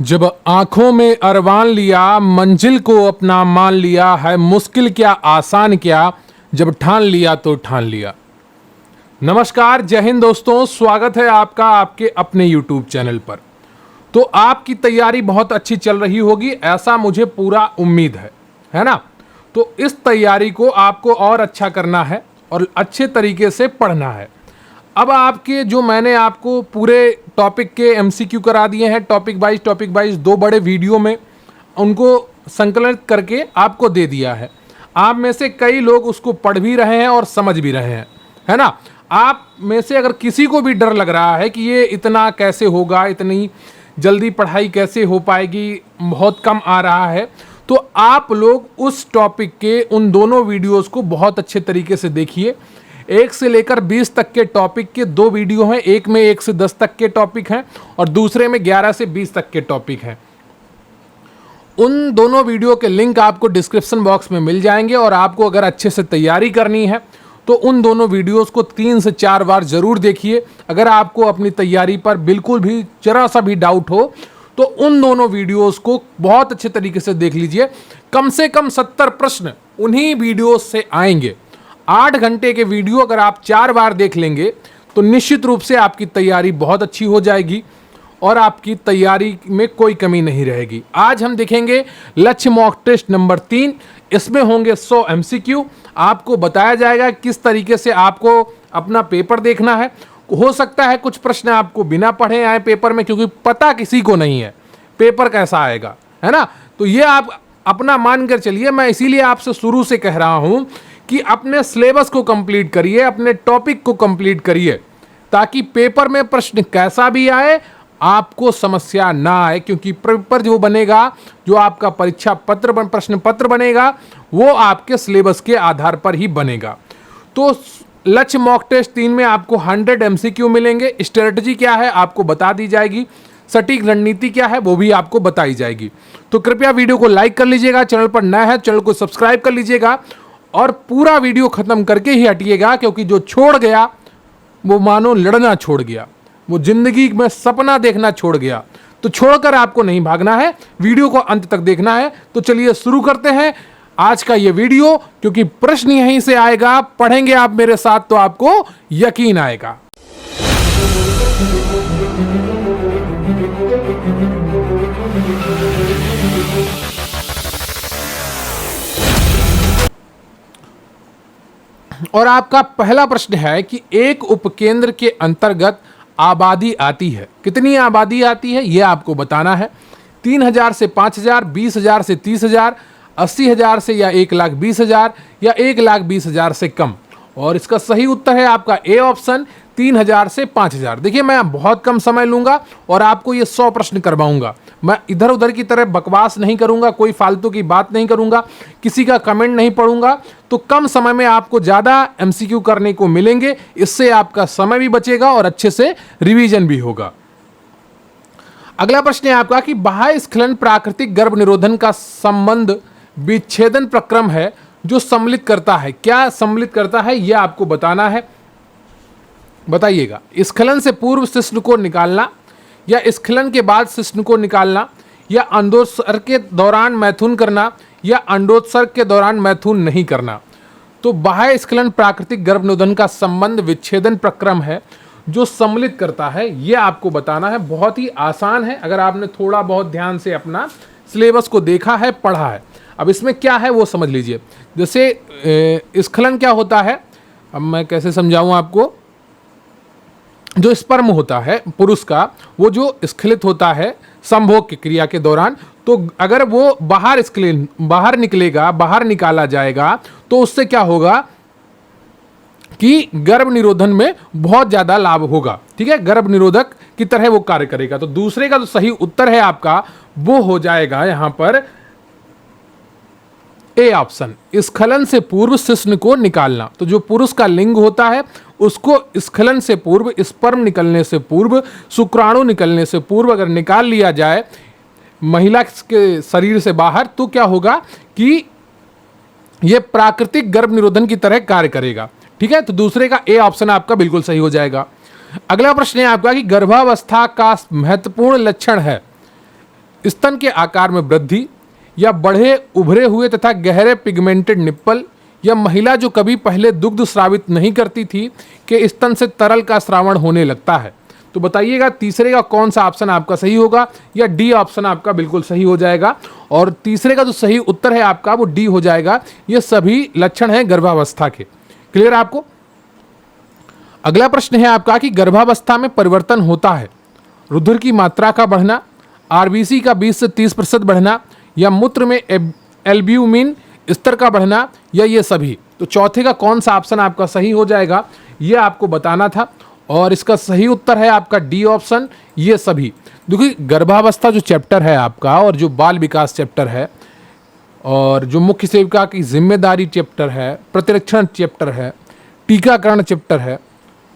जब आंखों में अरमान लिया, मंजिल को अपना मान लिया, है मुश्किल क्या आसान क्या, जब ठान लिया तो ठान लिया। नमस्कार, जय हिंद दोस्तों, स्वागत है आपका आपके अपने YouTube चैनल पर। तो आपकी तैयारी बहुत अच्छी चल रही होगी, ऐसा मुझे पूरा उम्मीद है ना। तो इस तैयारी को आपको और अच्छा करना है और अच्छे तरीके से पढ़ना है। अब आपके जो मैंने आपको पूरे टॉपिक के MCQ करा दिए हैं, टॉपिक वाइज दो बड़े वीडियो में उनको संकलित करके आपको दे दिया है। आप में से कई लोग उसको पढ़ भी रहे हैं और समझ भी रहे हैं, है ना। आप में से अगर किसी को भी डर लग रहा है कि ये इतना कैसे होगा, इतनी जल्दी पढ़ाई कैसे हो पाएगी, बहुत कम आ रहा है, तो आप लोग उस टॉपिक के उन दोनों वीडियोस को बहुत अच्छे तरीके से देखिए। 1 से लेकर 20 तक के टॉपिक के दो वीडियो हैं, एक में 1 से 10 तक के टॉपिक हैं और दूसरे में 11 से 20 तक के टॉपिक हैं। उन दोनों वीडियो के लिंक आपको डिस्क्रिप्शन बॉक्स में मिल जाएंगे और आपको अगर अच्छे से तैयारी करनी है तो उन दोनों वीडियोस को 3 से 4 बार जरूर देखिए। अगर आपको अपनी तैयारी पर बिल्कुल भी जरा सा भी डाउट हो तो उन दोनों वीडियोस को बहुत अच्छे तरीके से देख लीजिए। कम से कम 70 प्रश्न उन्हीं वीडियोस से आएंगे। 8 घंटे के वीडियो अगर आप 4 बार देख लेंगे तो निश्चित रूप से आपकी तैयारी बहुत अच्छी हो जाएगी और आपकी तैयारी में कोई कमी नहीं रहेगी। आज हम देखेंगे लक्ष्य मॉक टेस्ट नंबर 3। इसमें होंगे 100 MCQ। आपको बताया जाएगा किस तरीके से आपको अपना पेपर देखना है। हो सकता है कुछ प्रश्न आपको बिना पढ़े आए पेपर में, क्योंकि पता किसी को नहीं है पेपर कैसा आएगा, है ना। तो ये आप अपना मान कर चलिए। मैं इसीलिए आपसे शुरू से कह रहा हूं कि अपने सिलेबस को कंप्लीट करिए, अपने टॉपिक को कंप्लीट करिए, ताकि पेपर में प्रश्न कैसा भी आए आपको समस्या ना आए। क्योंकि पेपर जो बनेगा, जो आपका परीक्षा पत्र प्रश्न पत्र बनेगा, वो आपके सिलेबस के आधार पर ही बनेगा। तो लक्ष्य मॉक टेस्ट 3 में आपको 100 MCQ मिलेंगे। स्ट्रेटजी क्या है आपको बता दी जाएगी, सटीक रणनीति क्या है वो भी आपको बताई जाएगी। तो कृपया वीडियो को लाइक कर लीजिएगा, चैनल पर नया है चैनल को सब्सक्राइब कर लीजिएगा और पूरा वीडियो खत्म करके ही हटिएगा। क्योंकि जो छोड़ गया वो मानो लड़ना छोड़ गया, वो जिंदगी में सपना देखना छोड़ गया। तो छोड़कर आपको नहीं भागना है, वीडियो को अंत तक देखना है। तो चलिए शुरू करते हैं आज का ये वीडियो, क्योंकि प्रश्न यहीं से आएगा। पढ़ेंगे आप मेरे साथ तो आपको यकीन आएगा। और आपका पहला प्रश्न है कि एक उपकेंद्र के अंतर्गत आबादी आती है। कितनी आबादी आती है ये आपको बताना है। 3000 से 5000, 20000 से 30000, 80000 से या 1,20,000 या 1,20,000 से कम। और इसका सही उत्तर है आपका ए ऑप्शन, 3000 से 5000। देखिए मैं बहुत कम समय लूंगा और आपको ये 100 प्रश्न करवाऊंगा। मैं इधर उधर की तरह बकवास नहीं करूंगा, कोई फालतू की बात नहीं करूंगा, किसी का कमेंट नहीं पढ़ूंगा। तो कम समय में आपको ज़्यादा MCQ करने को मिलेंगे। इससे आपका समय भी बचेगा और अच्छे से रिवीजन भी होगा। अगला प्रश्न है आपका कि बाह्य स्खलन प्राकृतिक गर्भ निरोधन का संबंध विच्छेदन प्रक्रम है जो सम्मिलित करता है। क्या सम्मिलित करता है यह आपको बताना है। बताइएगा, स्खलन से पूर्व शिश्न को निकालना या स्खलन के बाद शिश्न को निकालना या अंडोत्सर्ग के दौरान मैथुन करना या अंडोत्सर्ग के दौरान मैथुन नहीं करना। तो बाह्य स्खलन प्राकृतिक गर्भ निरोधन का संबंध विच्छेदन प्रक्रम है जो सम्मिलित करता है, यह आपको बताना है। बहुत ही आसान है अगर आपने थोड़ा बहुत ध्यान से अपना सिलेबस को देखा है, पढ़ा है। अब इसमें क्या है वो समझ लीजिए। जैसे स्खलन क्या होता है, अब मैं कैसे समझाऊं आपको। जो स्पर्म होता है पुरुष का, वो जो स्खलित होता है संभोग की क्रिया के दौरान, तो अगर वो बाहर निकलेगा, बाहर निकाला जाएगा, तो उससे क्या होगा कि गर्भ निरोधन में बहुत ज्यादा लाभ होगा। ठीक है, गर्भ निरोधक की तरह वो कार्य करेगा। तो दूसरे का जो सही उत्तर है आपका वो हो जाएगा यहां पर ए ऑप्शन, स्खलन से पूर्व शिश्न को निकालना। तो जो पुरुष का लिंग होता है उसको स्खलन से पूर्व, स्पर्म निकलने से पूर्व, शुक्राणु निकलने से पूर्व अगर निकाल लिया जाए महिला के शरीर से बाहर, तो क्या होगा कि यह प्राकृतिक गर्भ निरोधन की तरह कार्य करेगा। ठीक है, तो दूसरे का ए ऑप्शन आपका बिल्कुल सही हो जाएगा। अगला प्रश्न है आपका कि गर्भावस्था का महत्वपूर्ण लक्षण है स्तन के आकार में वृद्धि, या बढ़े उभरे हुए तथा गहरे पिगमेंटेड निप्पल, या महिला जो कभी पहले दुग्ध स्रावित नहीं करती थी के स्तन से तरल का स्रावण होने लगता है। तो बताइएगा तीसरे का कौन सा ऑप्शन आपका सही होगा, या डी ऑप्शन आपका बिल्कुल सही हो जाएगा। और तीसरे का जो सही उत्तर है आपका वो डी हो जाएगा। ये सभी लक्षण हैं गर्भावस्था के। क्लियर आपको? अगला प्रश्न है आपका कि गर्भावस्था में परिवर्तन होता है रुधिर की मात्रा का बढ़ना, आरबीसी का 20 से 30% बढ़ना, या मूत्र में एल्ब्यूमिन स्तर का बढ़ना, या ये सभी। तो चौथे का कौन सा ऑप्शन आपका सही हो जाएगा ये आपको बताना था, और इसका सही उत्तर है आपका डी ऑप्शन, ये सभी। देखिए गर्भावस्था जो चैप्टर है आपका, और जो बाल विकास चैप्टर है, और जो मुख्य सेविका की जिम्मेदारी चैप्टर है, प्रतिरक्षण चैप्टर है, टीकाकरण चैप्टर है,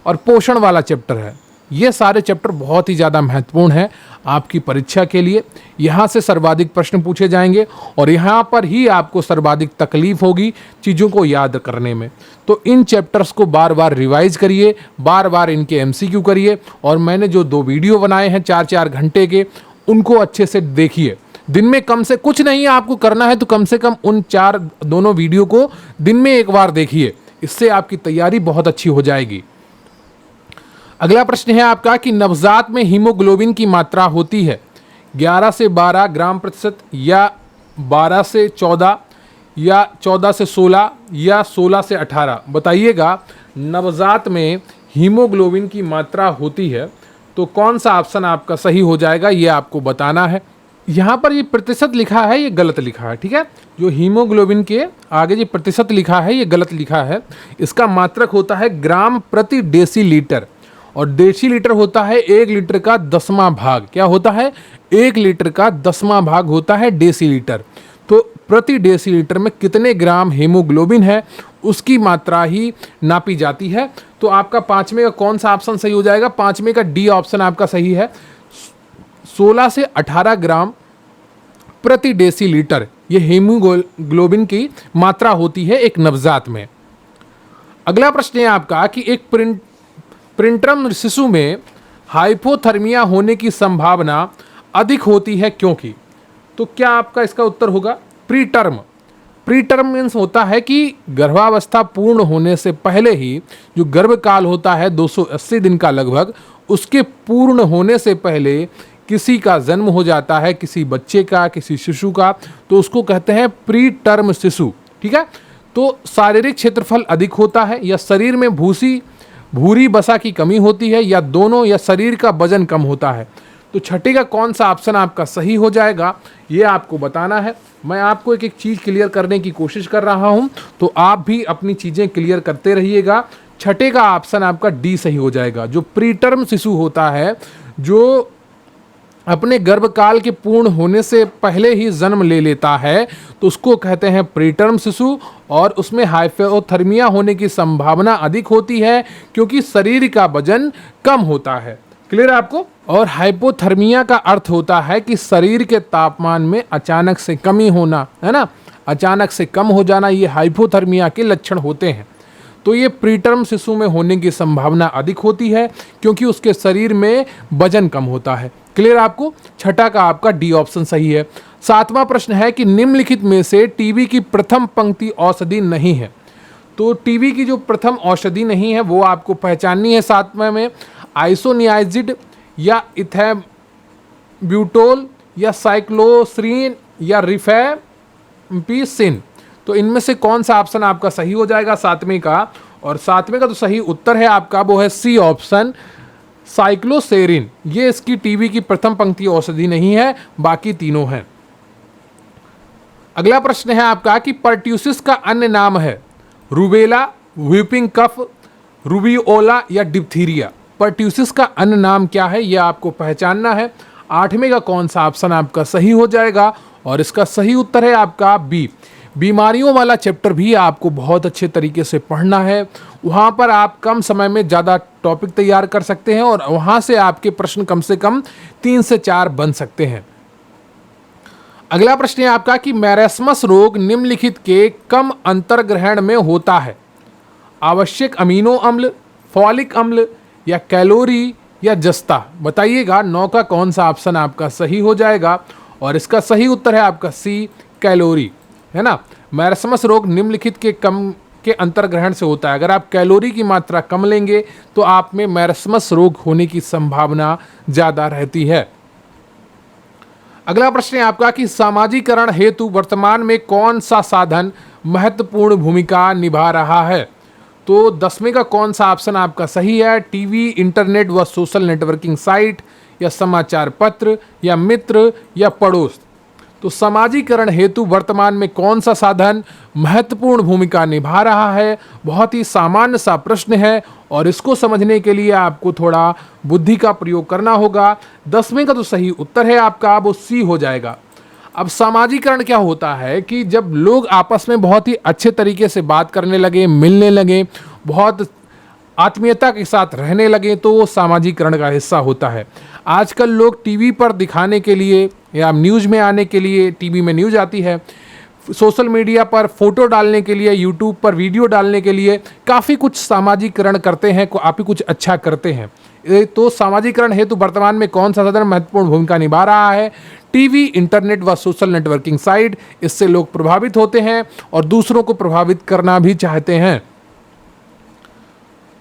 और पोषण वाला चैप्टर है, ये सारे चैप्टर बहुत ही ज़्यादा महत्वपूर्ण है आपकी परीक्षा के लिए। यहाँ से सर्वाधिक प्रश्न पूछे जाएंगे, और यहाँ पर ही आपको सर्वाधिक तकलीफ होगी चीज़ों को याद करने में। तो इन चैप्टर्स को बार बार रिवाइज करिए, बार बार इनके एमसीक्यू करिए, और मैंने जो 2 वीडियो बनाए हैं 4-4 घंटे के, उनको अच्छे से देखिए। दिन में कम से कुछ नहीं आपको करना है, तो कम से कम उन दोनों वीडियो को दिन में एक बार देखिए, इससे आपकी तैयारी बहुत अच्छी हो जाएगी। अगला प्रश्न है आपका कि नवजात में हीमोग्लोबिन की मात्रा होती है 11 से 12 ग्राम प्रतिशत, या 12 से 14, या 14 से 16, या 16 से 18। बताइएगा नवजात में हीमोग्लोबिन की मात्रा होती है तो कौन सा ऑप्शन आपका सही हो जाएगा, ये आपको बताना है। यहाँ पर ये प्रतिशत लिखा है, ये गलत लिखा है, ठीक है। जो हीमोग्लोबिन के आगे जो प्रतिशत लिखा है ये गलत लिखा है। इसका मात्रक होता है ग्राम प्रति डेसीलीटर, और डेसीलीटर होता है 1 लीटर का 10वां भाग। क्या होता है? 1 लीटर का 10वां भाग होता है डेसीलीटर। तो प्रति डेसीलीटर में कितने ग्राम हीमोग्लोबिन है उसकी मात्रा ही नापी जाती है। तो आपका 5वें का कौन सा ऑप्शन सही हो जाएगा? 5वें का डी ऑप्शन आपका सही है। 16 से 18 ग्राम प्रति डेसीलीटर ये हीमोग्लोबिन की मात्रा होती है एक नवजात में। अगला प्रश्न है आपका कि एक प्रीटर्म शिशु में हाइपोथर्मिया होने की संभावना अधिक होती है क्योंकि? तो क्या आपका इसका उत्तर होगा प्रीटर्म मीन्स होता है कि गर्भावस्था पूर्ण होने से पहले ही जो गर्भकाल होता है 280 दिन का लगभग, उसके पूर्ण होने से पहले किसी का जन्म हो जाता है, किसी बच्चे का, किसी शिशु का, तो उसको कहते हैं प्रीटर्म शिशु। ठीक है। तो शारीरिक क्षेत्रफल अधिक होता है, या शरीर में भूरी वसा की कमी होती है, या दोनों, या शरीर का वजन कम होता है। तो छठे का कौन सा ऑप्शन आपका सही हो जाएगा ये आपको बताना है। मैं आपको एक एक चीज़ क्लियर करने की कोशिश कर रहा हूं, तो आप भी अपनी चीज़ें क्लियर करते रहिएगा। छठे का ऑप्शन आपका डी सही हो जाएगा। जो प्रीटर्म शिशु होता है, जो अपने गर्भकाल के पूर्ण होने से पहले ही जन्म ले लेता है, तो उसको कहते हैं प्रीटर्म शिशु, और उसमें हाइपोथर्मिया होने की संभावना अधिक होती है क्योंकि शरीर का वजन कम होता है। क्लियर है आपको? और हाइपोथर्मिया का अर्थ होता है कि शरीर के तापमान में अचानक से कमी होना, है ना, अचानक से कम हो जाना, ये हाइपोथर्मिया के लक्षण होते हैं। तो ये प्रीटर्म शिशु में होने की संभावना अधिक होती है क्योंकि उसके शरीर में वजन कम होता है। क्लियर आपको? छठा का आपका डी ऑप्शन सही है। 7वां प्रश्न है कि निम्नलिखित में से टीबी की प्रथम पंक्ति औषधि नहीं है। तो टीबी की जो प्रथम औषधि नहीं है वो आपको पहचाननी है। 7वें में आइसोनियाजिड, या इथेब्यूटोल, या साइक्लोसरीन, या रिफैम्पिसिन। तो इनमें से कौन सा ऑप्शन आपका सही हो जाएगा 7वें का? और 7वें का तो सही उत्तर है आपका वो है सी ऑप्शन, साइक्लोसेरिन। ये इसकी टीबी की प्रथम पंक्ति औषधि नहीं है, बाकी तीनों हैं। अगला प्रश्न है आपका कि पर्ट्यूसिस का अन्य नाम है रूबेला, व्हीपिंग कफ, रूबियोला, या डिप्थीरिया। पर्ट्यूसिस का अन्य नाम क्या है ये आपको पहचानना है। 8वें का कौन सा ऑप्शन आपका सही हो जाएगा? और इसका सही उत्तर है आपका बी। बीमारियों वाला चैप्टर भी आपको बहुत अच्छे तरीके से पढ़ना है। वहाँ पर आप कम समय में ज़्यादा टॉपिक तैयार कर सकते हैं, और वहाँ से आपके प्रश्न कम से कम 3 से 4 बन सकते हैं। अगला प्रश्न है आपका कि मैरेस्मस रोग निम्नलिखित के कम अंतर्ग्रहण में होता है? आवश्यक अमीनो अम्ल, फॉलिक अम्ल, या कैलोरी, या जस्ता। बताइएगा 9 का कौन सा ऑप्शन आपका सही हो जाएगा? और इसका सही उत्तर है आपका सी, कैलोरी, है ना। मैरस्मस रोग निम्नलिखित के कम के अंतर्ग्रहण से होता है। अगर आप कैलोरी की मात्रा कम लेंगे तो आप में मैरस्मस रोग होने की संभावना ज़्यादा रहती है। अगला प्रश्न है आपका कि सामाजिकरण हेतु वर्तमान में कौन सा साधन महत्वपूर्ण भूमिका निभा रहा है। तो 10वें का कौन सा ऑप्शन आपका सही है? टीवी, इंटरनेट व सोशल नेटवर्किंग साइट, या समाचार पत्र, या मित्र, या पड़ोस। तो सामाजिकरण हेतु वर्तमान में कौन सा साधन महत्वपूर्ण भूमिका निभा रहा है? बहुत ही सामान्य सा प्रश्न है और इसको समझने के लिए आपको थोड़ा बुद्धि का प्रयोग करना होगा। 10वें का तो सही उत्तर है आपका, वो सी हो जाएगा। अब सामाजिकरण क्या होता है कि जब लोग आपस में बहुत ही अच्छे तरीके से बात करने लगे, मिलने लगे, बहुत आत्मीयता के साथ रहने लगे, तो वो सामाजिकरण का हिस्सा होता है। आजकल लोग टीवी पर दिखाने के लिए या न्यूज़ में आने के लिए, टीवी में न्यूज़ आती है, सोशल मीडिया पर फोटो डालने के लिए, यूट्यूब पर वीडियो डालने के लिए काफ़ी कुछ सामाजिकरण करते हैं, काफ़ी कुछ अच्छा करते हैं। तो सामाजिकरण हेतु वर्तमान में कौन सा साधन महत्वपूर्ण भूमिका निभा रहा है? टीवी, इंटरनेट व सोशल नेटवर्किंग साइट। इससे लोग प्रभावित होते हैं और दूसरों को प्रभावित करना भी चाहते हैं।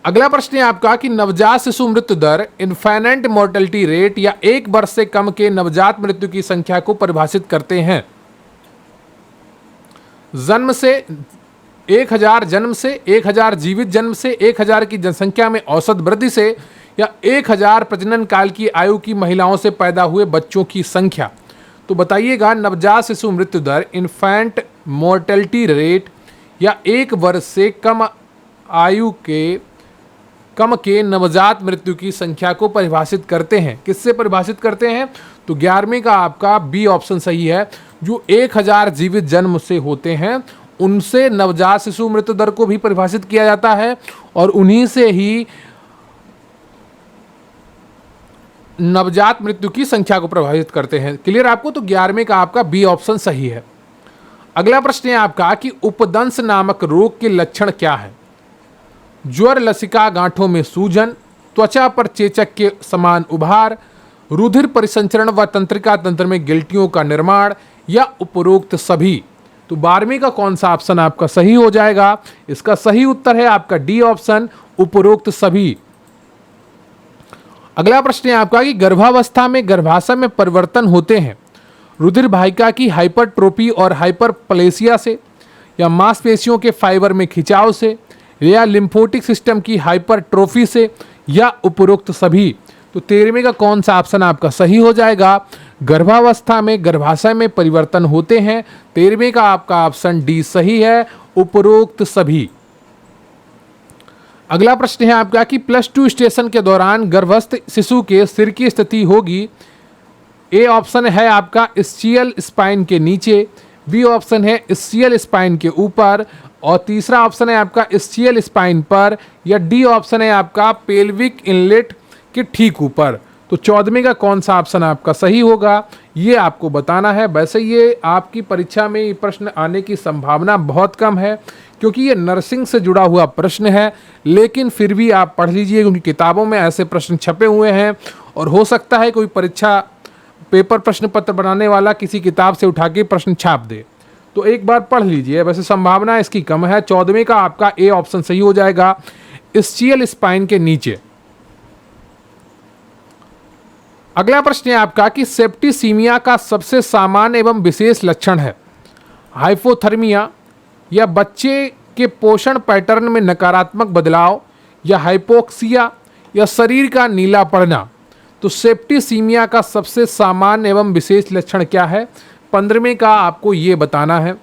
अगला प्रश्न है आपका कि नवजात शिशु मृत्यु दर, इन्फेनेंट मोर्टेलिटी रेट, या 1 वर्ष से कम के नवजात मृत्यु की संख्या को परिभाषित करते हैं। जन्म से 1000, जन्म से 1000, जीवित जन्म से 1000 की जनसंख्या में औसत वृद्धि से, या 1000 प्रजनन काल की आयु की महिलाओं से पैदा हुए बच्चों की संख्या। तो बताइएगा, नवजात शिशु मृत्यु दर, इन्फेंट मोर्टेलिटी रेट, या 1 वर्ष से कम आयु के नवजात मृत्यु की संख्या को परिभाषित करते हैं। किससे परिभाषित करते हैं? तो 11वें का आपका बी ऑप्शन सही है। जो 1000 जीवित जन्म से होते हैं उनसे नवजात शिशु मृत्यु दर को भी परिभाषित किया जाता है और उन्हीं से ही नवजात मृत्यु की संख्या को प्रभावित करते हैं। क्लियर आपको? तो 11वें का आपका बी ऑप्शन सही है। अगला प्रश्न है आपका कि उपदंश नामक रोग के लक्षण क्या है? ज्वर, लसिका, गांठों में सूजन, त्वचा पर चेचक के समान उभार, रुधिर परिसंचरण व तंत्रिका तंत्र में गिल्टियों का निर्माण, या उपरोक्त सभी। तो 12वें का कौन सा ऑप्शन आपका सही हो जाएगा? इसका सही उत्तर है आपका डी ऑप्शन, उपरोक्त सभी। अगला प्रश्न है आपका कि गर्भावस्था में गर्भाशय में परिवर्तन होते हैं रुधिर वाहिका की हाइपरट्रोफी और हाइपरप्लेसिया से, या मांसपेशियों के फाइबर में खिंचाव से, या लिम्फोटिक सिस्टम की हाइपरट्रोफी से, या उपरोक्त सभी। तो 13वें का कौन सा ऑप्शन आपका सही हो जाएगा? गर्भावस्था में गर्भाशय में परिवर्तन होते हैं। 13वें का आपका ऑप्शन डी सही है, उपरोक्त सभी। अगला प्रश्न है आपका कि +2 स्टेशन के दौरान गर्भस्थ शिशु के सिर की स्थिति होगी। ए ऑप्शन है आपका स्चियल स्पाइन के नीचे, बी ऑप्शन है स्चियल स्पाइन के ऊपर, और तीसरा ऑप्शन है आपका स्चियल स्पाइन पर, या डी ऑप्शन है आपका पेल्विक इनलेट के ठीक ऊपर। तो 14वें का कौन सा ऑप्शन आपका सही होगा ये आपको बताना है। वैसे ये आपकी परीक्षा में ये प्रश्न आने की संभावना बहुत कम है क्योंकि ये नर्सिंग से जुड़ा हुआ प्रश्न है, लेकिन फिर भी आप पढ़ लीजिए क्योंकि किताबों में ऐसे प्रश्न छपे हुए हैं और हो सकता है कोई परीक्षा पेपर प्रश्न पत्र बनाने वाला किसी किताब से उठा के प्रश्न छाप दे, तो एक बार पढ़ लीजिए। वैसे संभावना इसकी कम है। 14वें का आपका ए ऑप्शन सही हो जाएगा, स्चियल स्पाइन के नीचे। अगला प्रश्न है आपका कि सेप्टिसीमिया का सबसे सामान्य एवं विशेष लक्षण है हाइपोथर्मिया, या बच्चे के पोषण पैटर्न में नकारात्मक बदलाव, या हाइपोक्सिया, या शरीर का नीला पड़ना। तो सेप्टिसीमिया का सबसे सामान्य एवं विशेष लक्षण क्या है? 15वें का आपको ये बताना है।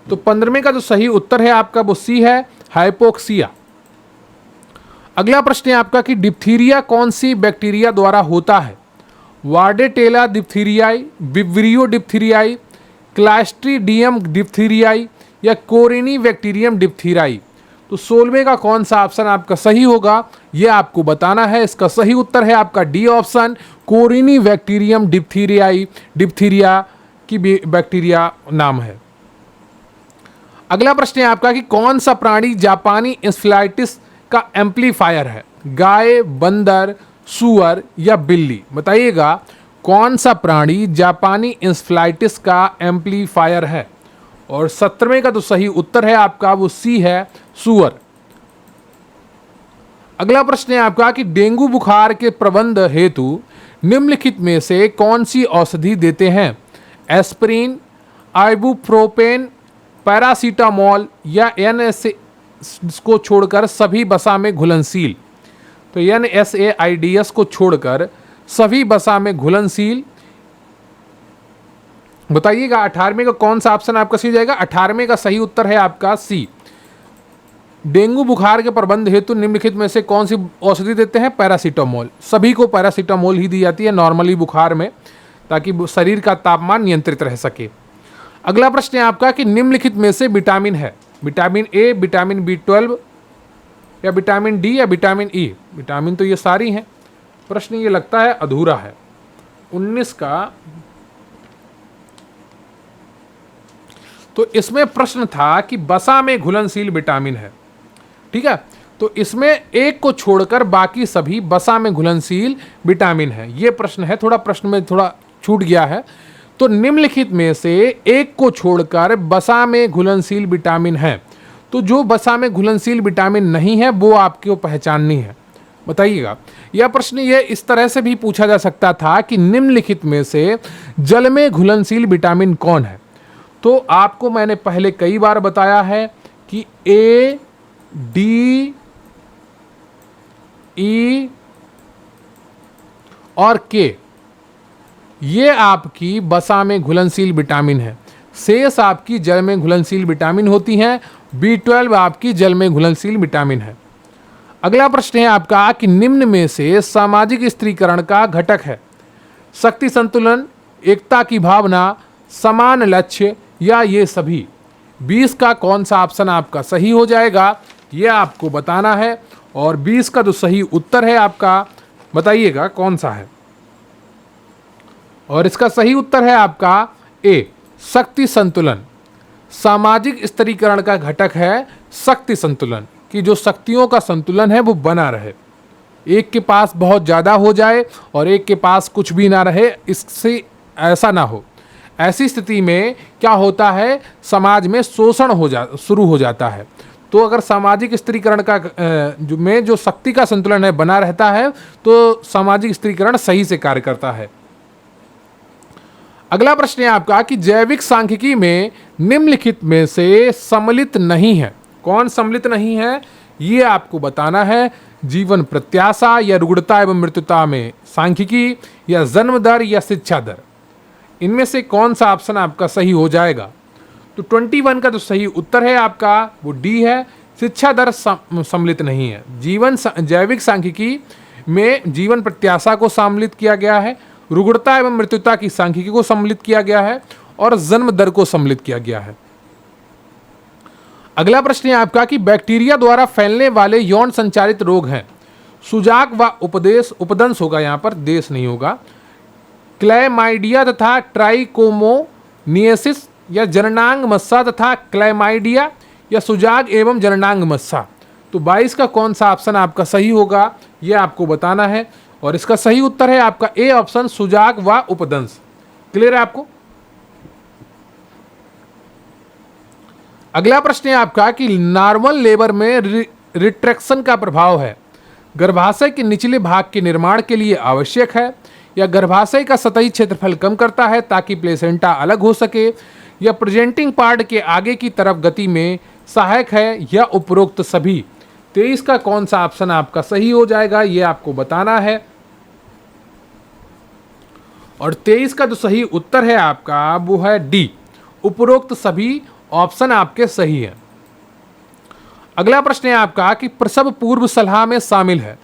तो 15वें का जो सही उत्तर है आपका वो सी है, हाइपोक्सिया। अगला प्रश्न है आपका कि डिप्थीरिया कौन सी बैक्टीरिया द्वारा होता है? वार्डेटेला डिप्थीरियाई, विब्रियो डिप्थीरियाई, क्लास्ट्रीडियम डिप्थीरियाई, या कोरिनी बैक्टीरियम डिप्थीरियाई। तो 16वें का कौन सा ऑप्शन आपका सही होगा यह आपको बताना है। इसका सही उत्तर है आपका डी ऑप्शन, कोरिनी बैक्टीरियम डिप्थीरियाई, डिप्थीरिया की बैक्टीरिया नाम है। अगला प्रश्न है आपका कि कौन सा प्राणी जापानी इंसेफेलाइटिस का एम्पलीफायर है? गाय, बंदर, सूअर या बिल्ली? बताइएगा कौन सा प्राणी जापानी इंसेफ्लाइटिस का एम्पलीफायर है? और 17वें का तो सही उत्तर है आपका वो सी है, सूअर। अगला प्रश्न है आपका कि डेंगू बुखार के प्रबंध हेतु निम्नलिखित में से कौन सी औषधि देते हैं? एस्पिरिन, आइबुप्रोपेन, पैरासीटामोल या NSAIDs को छोड़कर सभी वसा में घुलनशील? तो NSAIDs को छोड़कर सभी वसा में घुलनशील। बताइएगा 18वें का कौन सा ऑप्शन आपका सही जाएगा? 18वें का सही उत्तर है आपका सी। डेंगू बुखार के प्रबंध हेतु निम्नलिखित में से कौन सी औषधि देते हैं? पैरासीटामोल। सभी को पैरासीटामोल ही दी जाती है नॉर्मली बुखार में, ताकि शरीर का तापमान नियंत्रित रह सके। अगला प्रश्न है आपका कि निम्नलिखित में से विटामिन है? विटामिन ए, विटामिन B12 या विटामिन डी या विटामिन ई? विटामिन तो ये सारी हैं। प्रश्न ये लगता है अधूरा है 19 का। तो इसमें प्रश्न था कि वसा में घुलनशील विटामिन है, ठीक है, तो इसमें एक को छोड़कर बाकी सभी वसा में घुलनशील विटामिन है। ये प्रश्न है, थोड़ा प्रश्न में थोड़ा छूट गया है। तो निम्नलिखित में से एक को छोड़कर वसा में घुलनशील विटामिन है, तो जो वसा में घुलनशील विटामिन नहीं है वो आपको पहचाननी है। बताइएगा। यह प्रश्न ये इस तरह से भी पूछा जा सकता था कि निम्नलिखित में से जल में घुलनशील विटामिन कौन है? तो आपको मैंने पहले कई बार बताया है कि ए, डी, ई और के ये आपकी वसा में घुलनशील विटामिन है। शेष आपकी जल में घुलनशील विटामिन होती हैं। B12 आपकी जल में घुलनशील विटामिन है। अगला प्रश्न है आपका कि निम्न में से सामाजिक स्त्रीकरण का घटक है? शक्ति संतुलन, एकता की भावना, समान लक्ष्य या ये सभी? 20 का कौन सा ऑप्शन आपका सही हो जाएगा ये आपको बताना है। और 20 का जो सही उत्तर है आपका, बताइएगा कौन सा है। और इसका सही उत्तर है आपका ए, शक्ति संतुलन। सामाजिक स्त्रीकरण का घटक है शक्ति संतुलन, कि जो शक्तियों का संतुलन है वो बना रहे। एक के पास बहुत ज़्यादा हो जाए और एक के पास कुछ भी ना रहे, इससे ऐसा ना हो। ऐसी स्थिति में क्या होता है, समाज में शोषण शुरू हो जाता है। तो अगर सामाजिक स्त्रीकरण का जो शक्ति का संतुलन है बना रहता है तो सामाजिक स्त्रीकरण सही से कार्य करता है। अगला प्रश्न है आपका कि जैविक सांख्यिकी में निम्नलिखित में से सम्मिलित नहीं है? कौन सम्मिलित नहीं है ये आपको बताना है। जीवन प्रत्याशा या रुग्णता एवं मृत्युता में सांख्यिकी, या जन्म दर या शिक्षा दर? इनमें से कौन सा ऑप्शन आपका सही हो जाएगा? तो 21 का जो सही उत्तर है आपका वो डी है, शिक्षा दर सम्मिलित नहीं है। जैविक सांख्यिकी में जीवन प्रत्याशा को सम्मिलित किया गया है, रुग्णता एवं मृत्युता की सांख्यिकी को सम्मिलित किया गया है और जन्म दर को सम्मिलित किया गया है। अगला प्रश्न है आपका कि बैक्टीरिया द्वारा फैलने वाले यौन संचारित रोग हैं? सुजाक व उपदंश होगा, यहाँ पर देश नहीं होगा। क्लैमाइडिया तथा ट्राइकोमोनियसिस, या जननांग मस्सा तथा क्लैमाइडिया, या सुजाग एवं जननांग मस्सा? तो 22 का कौन सा ऑप्शन आपका सही होगा ये आपको बताना है। और इसका सही उत्तर है आपका ए ऑप्शन, सुजाग व उपदंश। क्लियर है आपको? अगला प्रश्न है आपका कि नॉर्मल लेबर में रिट्रैक्शन का प्रभाव है? गर्भाशय के निचले भाग के निर्माण के लिए आवश्यक है, या गर्भाशय का सतही क्षेत्रफल कम करता है ताकि प्लेसेंटा अलग हो सके, या प्रेजेंटिंग पार्ट के आगे की तरफ गति में सहायक है, या उपरोक्त सभी? 23 का कौन सा ऑप्शन आपका सही हो जाएगा ये आपको बताना है। और 23 का जो सही उत्तर है आपका वो है डी, उपरोक्त सभी ऑप्शन आपके सही है। अगला प्रश्न है आपका कि प्रसव पूर्व सलाह में शामिल है?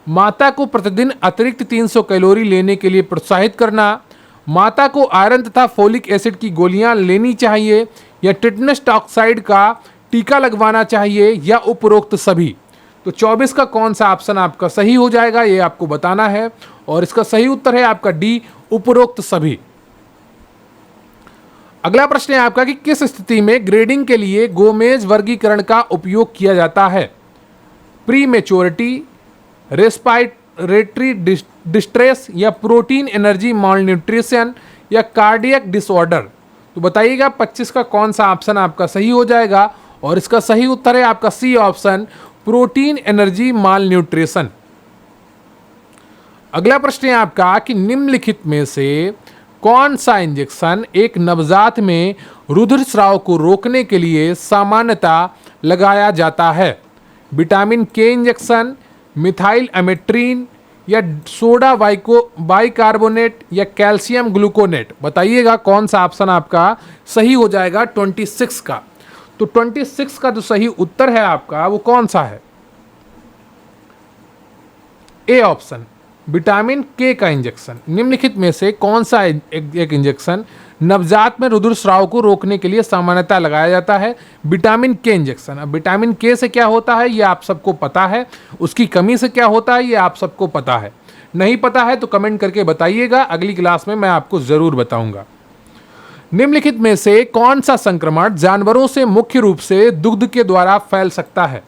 माता को प्रतिदिन अतिरिक्त 300 कैलोरी लेने के लिए प्रोत्साहित करना, माता को आयरन तथा फोलिक एसिड की गोलियां लेनी चाहिए, या टिटनस टॉक्साइड का टीका लगवाना चाहिए, या उपरोक्त सभी? तो 24 का कौन सा ऑप्शन आपका सही हो जाएगा ये आपको बताना है। और इसका सही उत्तर है आपका डी, उपरोक्त सभी। अगला प्रश्न है आपका कि किस स्थिति में ग्रेडिंग के लिए गोमेज वर्गीकरण का उपयोग किया जाता है? प्री मेच्योरिटी, रेस्पिरेटरी डिस्ट्रेस, या प्रोटीन एनर्जी मालन्यूट्रिशन, या कार्डियक डिसऑर्डर। तो बताइएगा 25 का कौन सा ऑप्शन आपका सही हो जाएगा। और इसका सही उत्तर है आपका C option, protein energy malnutrition. अगला प्रश्न है आपका कि निम्नलिखित में से कौन सा इंजेक्शन एक नवजात में रुधिर स्राव को रोकने के लिए सामान्यतः लगाया जाता है? विटामिन के इंजेक्शन, मिथाइल एमेट्रीन, या सोडा बाइकार्बोनेट, या कैल्शियम ग्लूकोनेट। बताइएगा कौन सा ऑप्शन आपका सही हो जाएगा 26 का। तो 26 का जो सही उत्तर है आपका वो कौन सा है? ए ऑप्शन, विटामिन के का इंजेक्शन। निम्नलिखित में से कौन सा एक इंजेक्शन नवजात में रुधिर स्राव को रोकने के लिए सामान्यतः लगाया जाता है? विटामिन के इंजेक्शन। अब विटामिन के से क्या होता है ये आप सबको पता है, उसकी कमी से क्या होता है ये आप सबको पता है। नहीं पता है तो कमेंट करके बताइएगा, अगली क्लास में मैं आपको जरूर बताऊंगा। निम्नलिखित में से कौन सा संक्रमण जानवरों से मुख्य रूप से दुग्ध के द्वारा फैल सकता है?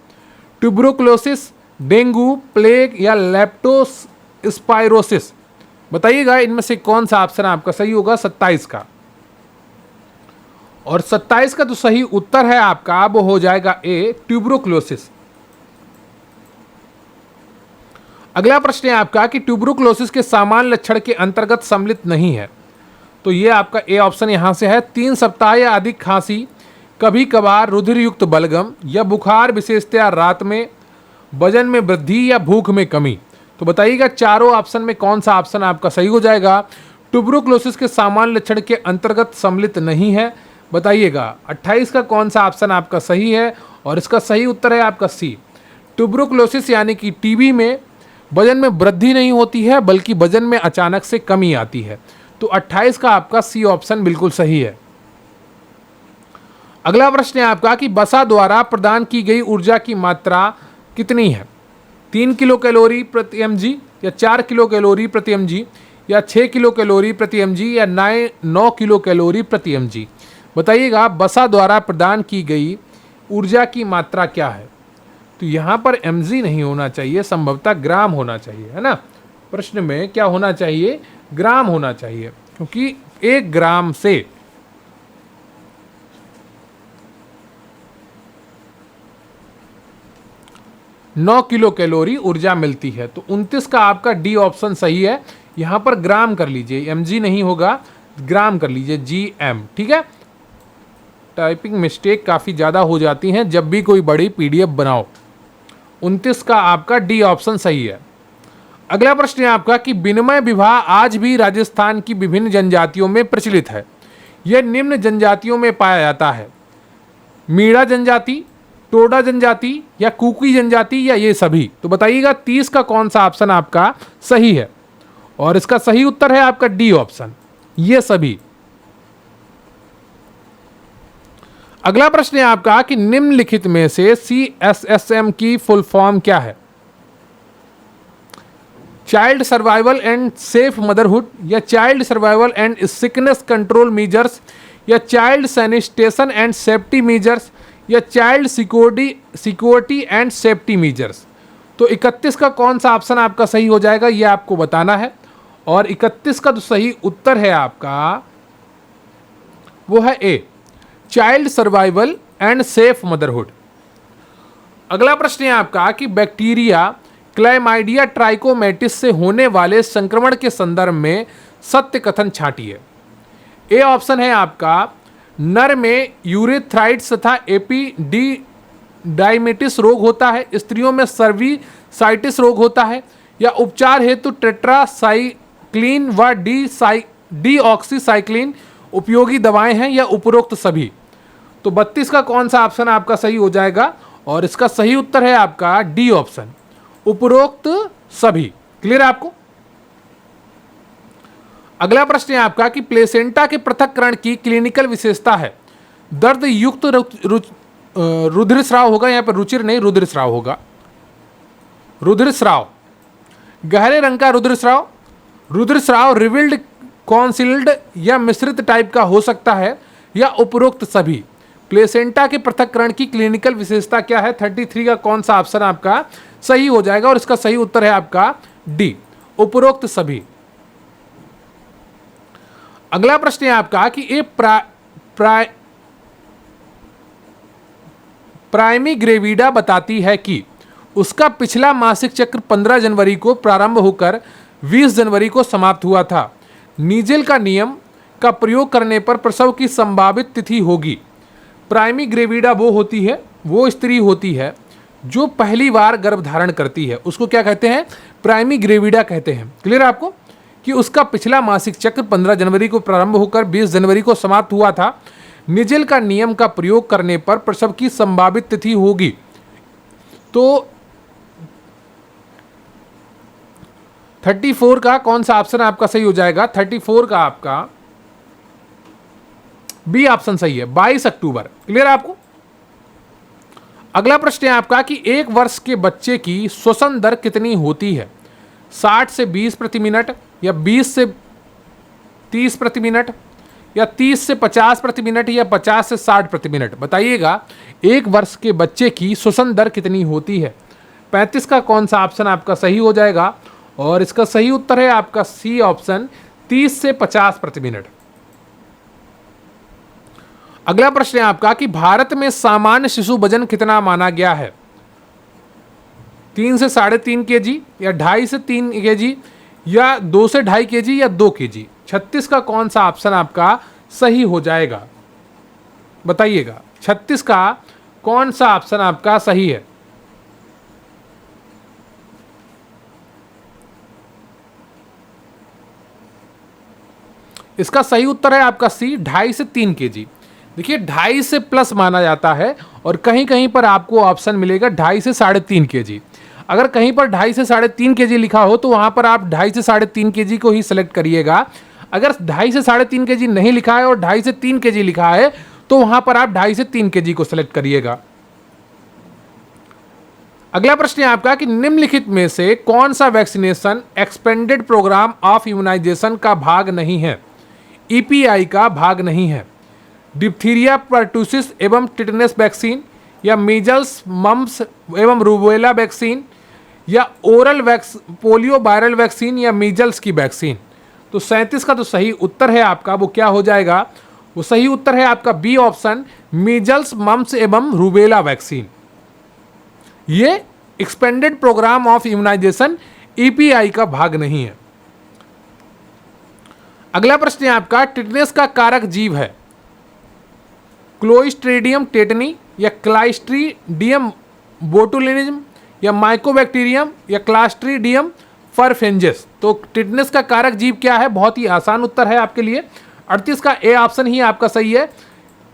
ट्यूबरकुलोसिस, डेंगू, प्लेग, या लेप्टोस्पाइरोसिस। बताइएगा इनमें से कौन सा ऑप्शन आपका सही होगा 27 का। और 27 का जो सही उत्तर है आपका वो हो जाएगा ए, ट्यूबरकुलोसिस। अगला प्रश्न है आपका कि ट्यूबरकुलोसिस के सामान्य लक्षण के अंतर्गत सम्मिलित नहीं है। तो ये आपका ए ऑप्शन यहां से है। 3 सप्ताह या अधिक खांसी, कभी कभार रुधिर युक्त बलगम, या बुखार विशेषतया रात में, वजन में वृद्धि, या भूख में कमी। तो बताइएगा चारों ऑप्शन में कौन सा ऑप्शन आपका सही हो जाएगा? ट्यूबरकुलोसिस के सामान्य लक्षण के अंतर्गत सम्मिलित नहीं है। बताइएगा 28 का कौन सा ऑप्शन आपका सही है? और इसका सही उत्तर है आपका सी, ट्यूबरकुलोसिस यानी कि टीबी में वजन में वृद्धि नहीं होती है बल्कि वजन में अचानक से कमी आती है। तो 28 का आपका सी ऑप्शन बिल्कुल सही है। अगला प्रश्न है आपका कि वसा द्वारा प्रदान की गई ऊर्जा की मात्रा कितनी है? 3 किलो कैलोरी प्रति mg, या 4 किलो कैलोरी प्रति mg, या 6 किलो कैलोरी प्रति mg, या 9 किलो कैलोरी प्रति mg। बताइएगा वसा द्वारा प्रदान की गई ऊर्जा की मात्रा क्या है? तो यहाँ पर mg नहीं होना चाहिए, संभवतः ग्राम होना चाहिए, है ना। प्रश्न में क्या होना चाहिए? ग्राम होना चाहिए, क्योंकि 1 ग्राम से नौ किलो कैलोरी ऊर्जा मिलती है। तो 29 का आपका डी ऑप्शन सही है। यहां पर ग्राम कर लीजिए, mg नहीं होगा, ग्राम कर लीजिए, gm। ठीक है, टाइपिंग मिस्टेक काफ़ी ज़्यादा हो जाती हैं जब भी कोई बड़ी पीडीएफ बनाओ। 29 का आपका डी ऑप्शन सही है। अगला प्रश्न है आपका कि विनिमय विवाह आज भी राजस्थान की विभिन्न जनजातियों में प्रचलित है। यह निम्न जनजातियों में पाया जाता है: मीणा जनजाति, टोडा जनजाति, या कुकी जनजाति, या ये सभी। तो बताइएगा 30 का कौन सा ऑप्शन आपका सही है? और इसका सही उत्तर है आपका डी ऑप्शन, ये सभी। अगला प्रश्न है आपका कि निम्नलिखित में से CSSM की फुल फॉर्म क्या है? Child survival and safe motherhood, या child survival and sickness control measures, या child sanitation and safety measures, या child security and safety measures. तो 31 का कौन सा ऑप्शन आपका सही हो जाएगा ये आपको बताना है। और 31 का जो सही उत्तर है आपका वो है A, child survival and safe motherhood. अगला प्रश्न है आपका कि बैक्टीरिया क्लैमाइडिया ट्राइकोमेटिस से होने वाले संक्रमण के संदर्भ में सत्य कथन छांटिए। ए ऑप्शन है आपका नर में यूरेथ्राइटिस तथा एपिडाइमिटिस रोग होता है, स्त्रियों में सर्विसाइटिस रोग होता है, या उपचार हेतु टेट्रासाइक्लिन व डीऑक्सीसाइक्लिन उपयोगी दवाएं हैं, या उपरोक्त सभी। तो 32 का कौन सा ऑप्शन आपका सही हो जाएगा? और इसका सही उत्तर है आपका डी ऑप्शन, उपरोक्त सभी। क्लियर है आपको? अगला प्रश्न है आपका कि प्लेसेंटा के पृथक्करण की क्लिनिकल विशेषता है दर्द युक्त रुधिर स्राव होगा, यहां पर रुचिर नहीं रुधिर स्राव होगा, रुधिर स्राव, गहरे रंग का रुधिर स्राव रिविल्ड कॉन्सिल्ड या मिश्रित टाइप का हो सकता है, या उपरोक्त सभी। प्लेसेंटा के पृथक्करण की क्लिनिकल विशेषता क्या है? 33 का कौन सा ऑप्शन आपका सही हो जाएगा? और इसका सही उत्तर है आपका डी, उपरोक्त सभी। अगला प्रश्न है आपका कि एक प्राइमी ग्रेविडा बताती है कि उसका पिछला मासिक चक्र 15 जनवरी को प्रारंभ होकर 20 जनवरी को समाप्त हुआ था। नीजेल का नियम का प्रयोग करने पर प्रसव की संभावित तिथि होगी। प्राइमी ग्रेविडा वो होती है, वो स्त्री होती है जो पहली बार गर्भ धारण करती है, उसको क्या कहते हैं? प्राइमी ग्रेविडा कहते हैं। क्लियर है आपको? कि उसका पिछला मासिक चक्र 15 जनवरी को प्रारंभ होकर 20 जनवरी को समाप्त हुआ था। निजेल का नियम का प्रयोग करने पर प्रसव की संभावित तिथि होगी। तो 34 का कौन सा ऑप्शन आपका सही हो जाएगा? 34 का आपका बी ऑप्शन सही है, 22 अक्टूबर। क्लियर है आपको? अगला प्रश्न है आपका कि एक वर्ष के बच्चे की श्वसन दर कितनी होती है? 60 से 20 प्रति मिनट, या 20 से 30 प्रति मिनट, या 30 से 50 प्रति मिनट, या 50 से 60 प्रति मिनट? बताइएगा, एक वर्ष के बच्चे की श्वसन दर कितनी होती है? 35 का कौन सा ऑप्शन आपका सही हो जाएगा? और इसका सही उत्तर है आपका सी ऑप्शन, 30 से 50 प्रति मिनट। अगला प्रश्न है आपका कि भारत में सामान्य शिशु वजन कितना माना गया है? 3 से 3.5 kg, या 2.5 से 3 kg, या 2 से 2.5 kg, या 2 kg? 36 का कौन सा ऑप्शन आपका सही हो जाएगा? बताइएगा, 36 का कौन सा ऑप्शन आपका सही है? इसका सही उत्तर है आपका सी, 2.5 से 3 kg। देखिए 2.5 से प्लस माना जाता है, और कहीं कहीं पर आपको ऑप्शन मिलेगा 2.5 से 3.5 kg। अगर कहीं पर 2.5 से 3.5 kg लिखा हो तो वहां पर आप 2.5 से 3.5 kg को ही सिलेक्ट करिएगा। अगर 2.5 से 3.5 kg नहीं लिखा है और 2.5 से 3 kg लिखा है तो वहां पर आप 2.5 से 3 kg को सिलेक्ट करिएगा। अगला प्रश्न है आपका कि निम्नलिखित में से कौन सा vaccination expanded programme of immunisation का भाग नहीं है? ईपीआई का भाग नहीं है। डिप्थीरिया, पर्टूसिस एवं टिटनेस वैक्सीन, या मीजल्स, मम्प्स एवं रूबेला वैक्सीन, या ओरल पोलियो वायरल वैक्सीन, या मीजल्स की वैक्सीन? तो 37 का तो सही उत्तर है आपका, वो क्या हो जाएगा? वो सही उत्तर है आपका बी ऑप्शन, मीजल्स, मम्प्स एवं रूबेला वैक्सीन। ये expanded programme of immunisation EPI का भाग नहीं है। अगला प्रश्न है आपका, टिटनेस का कारक जीव है क्लोस्ट्रीडियम टेटनी, या क्लाइस्ट्रीडियम बोटुलिनिज्म, या माइकोबैक्टीरियम, या क्लास्ट्रीडियम परफेंजेस? तो टिटनेस का कारक जीव क्या है? बहुत ही आसान उत्तर है आपके लिए, 38 का ए ऑप्शन ही आपका सही है,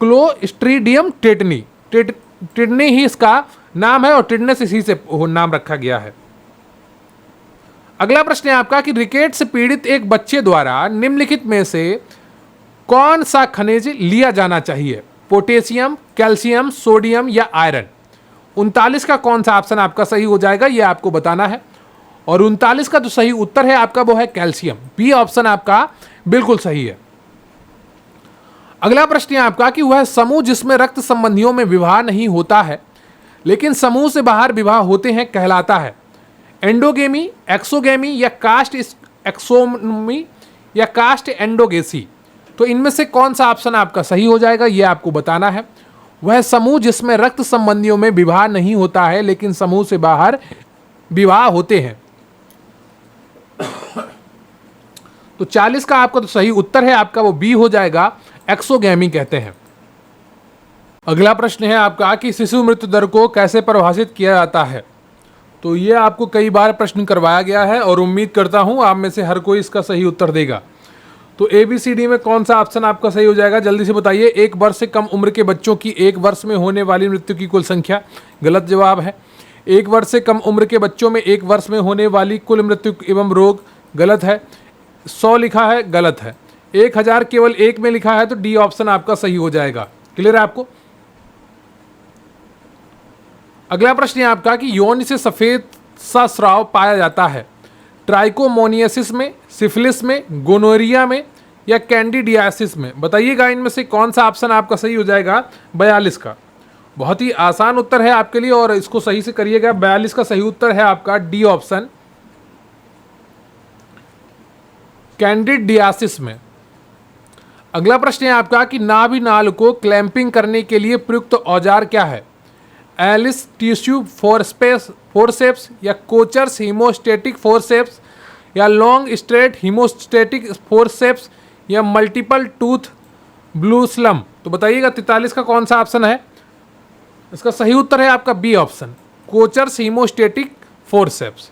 क्लोस्ट्रीडियम टेटनी। टिटनी ही इसका नाम है और टिटनेस इसी से नाम रखा गया है। अगला प्रश्न है आपका कि रिकेट से पीड़ित एक बच्चे द्वारा निम्नलिखित में से कौन सा खनिज लिया जाना चाहिए? पोटेशियम, कैल्शियम, सोडियम, या आयरन? 39 का कौन सा ऑप्शन आपका सही हो जाएगा, यह आपको बताना है। और 39 का जो सही उत्तर है आपका वो है कैल्शियम, बी ऑप्शन आपका बिल्कुल सही है। अगला प्रश्न है आपका कि वह समूह जिसमें रक्त संबंधियों में विवाह नहीं होता है लेकिन समूह से बाहर विवाह होते हैं कहलाता है? एंडोगेमी, एक्सोगेमी, या कास्ट एक्सोमी, या कास्ट एंडोगेसी? तो इनमें से कौन सा ऑप्शन आपका सही हो जाएगा, यह आपको बताना है। वह समूह जिसमें रक्त संबंधियों में विवाह नहीं होता है लेकिन समूह से बाहर विवाह होते हैं। तो 40 का आपका तो सही उत्तर है आपका वो बी हो जाएगा, एक्सोगेमी कहते हैं। अगला प्रश्न है आपका कि शिशु मृत्यु दर को कैसे परिभाषित किया जाता है? तो ये आपको कई बार प्रश्न करवाया गया है और उम्मीद करता हूं आप में से हर कोई इसका सही उत्तर देगा। तो ABCD में कौन सा ऑप्शन आपका सही हो जाएगा, जल्दी से बताइए। एक वर्ष से कम उम्र के बच्चों की एक वर्ष में होने वाली मृत्यु की कुल संख्या, गलत जवाब है। एक वर्ष से कम उम्र के बच्चों में एक वर्ष में होने वाली कुल मृत्यु एवं रोग, गलत है। 100 लिखा है, गलत है। 1000 केवल एक में लिखा है, तो डी ऑप्शन आपका सही हो जाएगा। क्लियर है आपको? अगला प्रश्न है आपका कि यौन से सफेद सा स्राव पाया जाता है ट्राइकोमोनियसिस में, सिफिलिस में, गोनोरिया में, या कैंडिडियासिस में? बताइएगा इनमें से कौन सा ऑप्शन आपका सही हो जाएगा 42 का। बहुत ही आसान उत्तर है आपके लिए और इसको सही से करिएगा। 42 का सही उत्तर है आपका डी ऑप्शन, कैंडिडियासिस में। अगला प्रश्न है आपका कि नाभि नाल को क्लैंपिंग करने के लिए प्रयुक्त औजार क्या है? एलिस टिश्यू फोरसेप्स या कोचर्स हीमोस्टेटिक फोरसेप्स या लॉन्ग स्ट्रेट हीमोस्टेटिक फोरसेप्स या मल्टीपल टूथ ब्लूस्लम? तो बताइएगा 43 का कौन सा ऑप्शन है? इसका सही उत्तर है आपका बी ऑप्शन, कोचर्स हीमोस्टेटिक फोरसेप्स।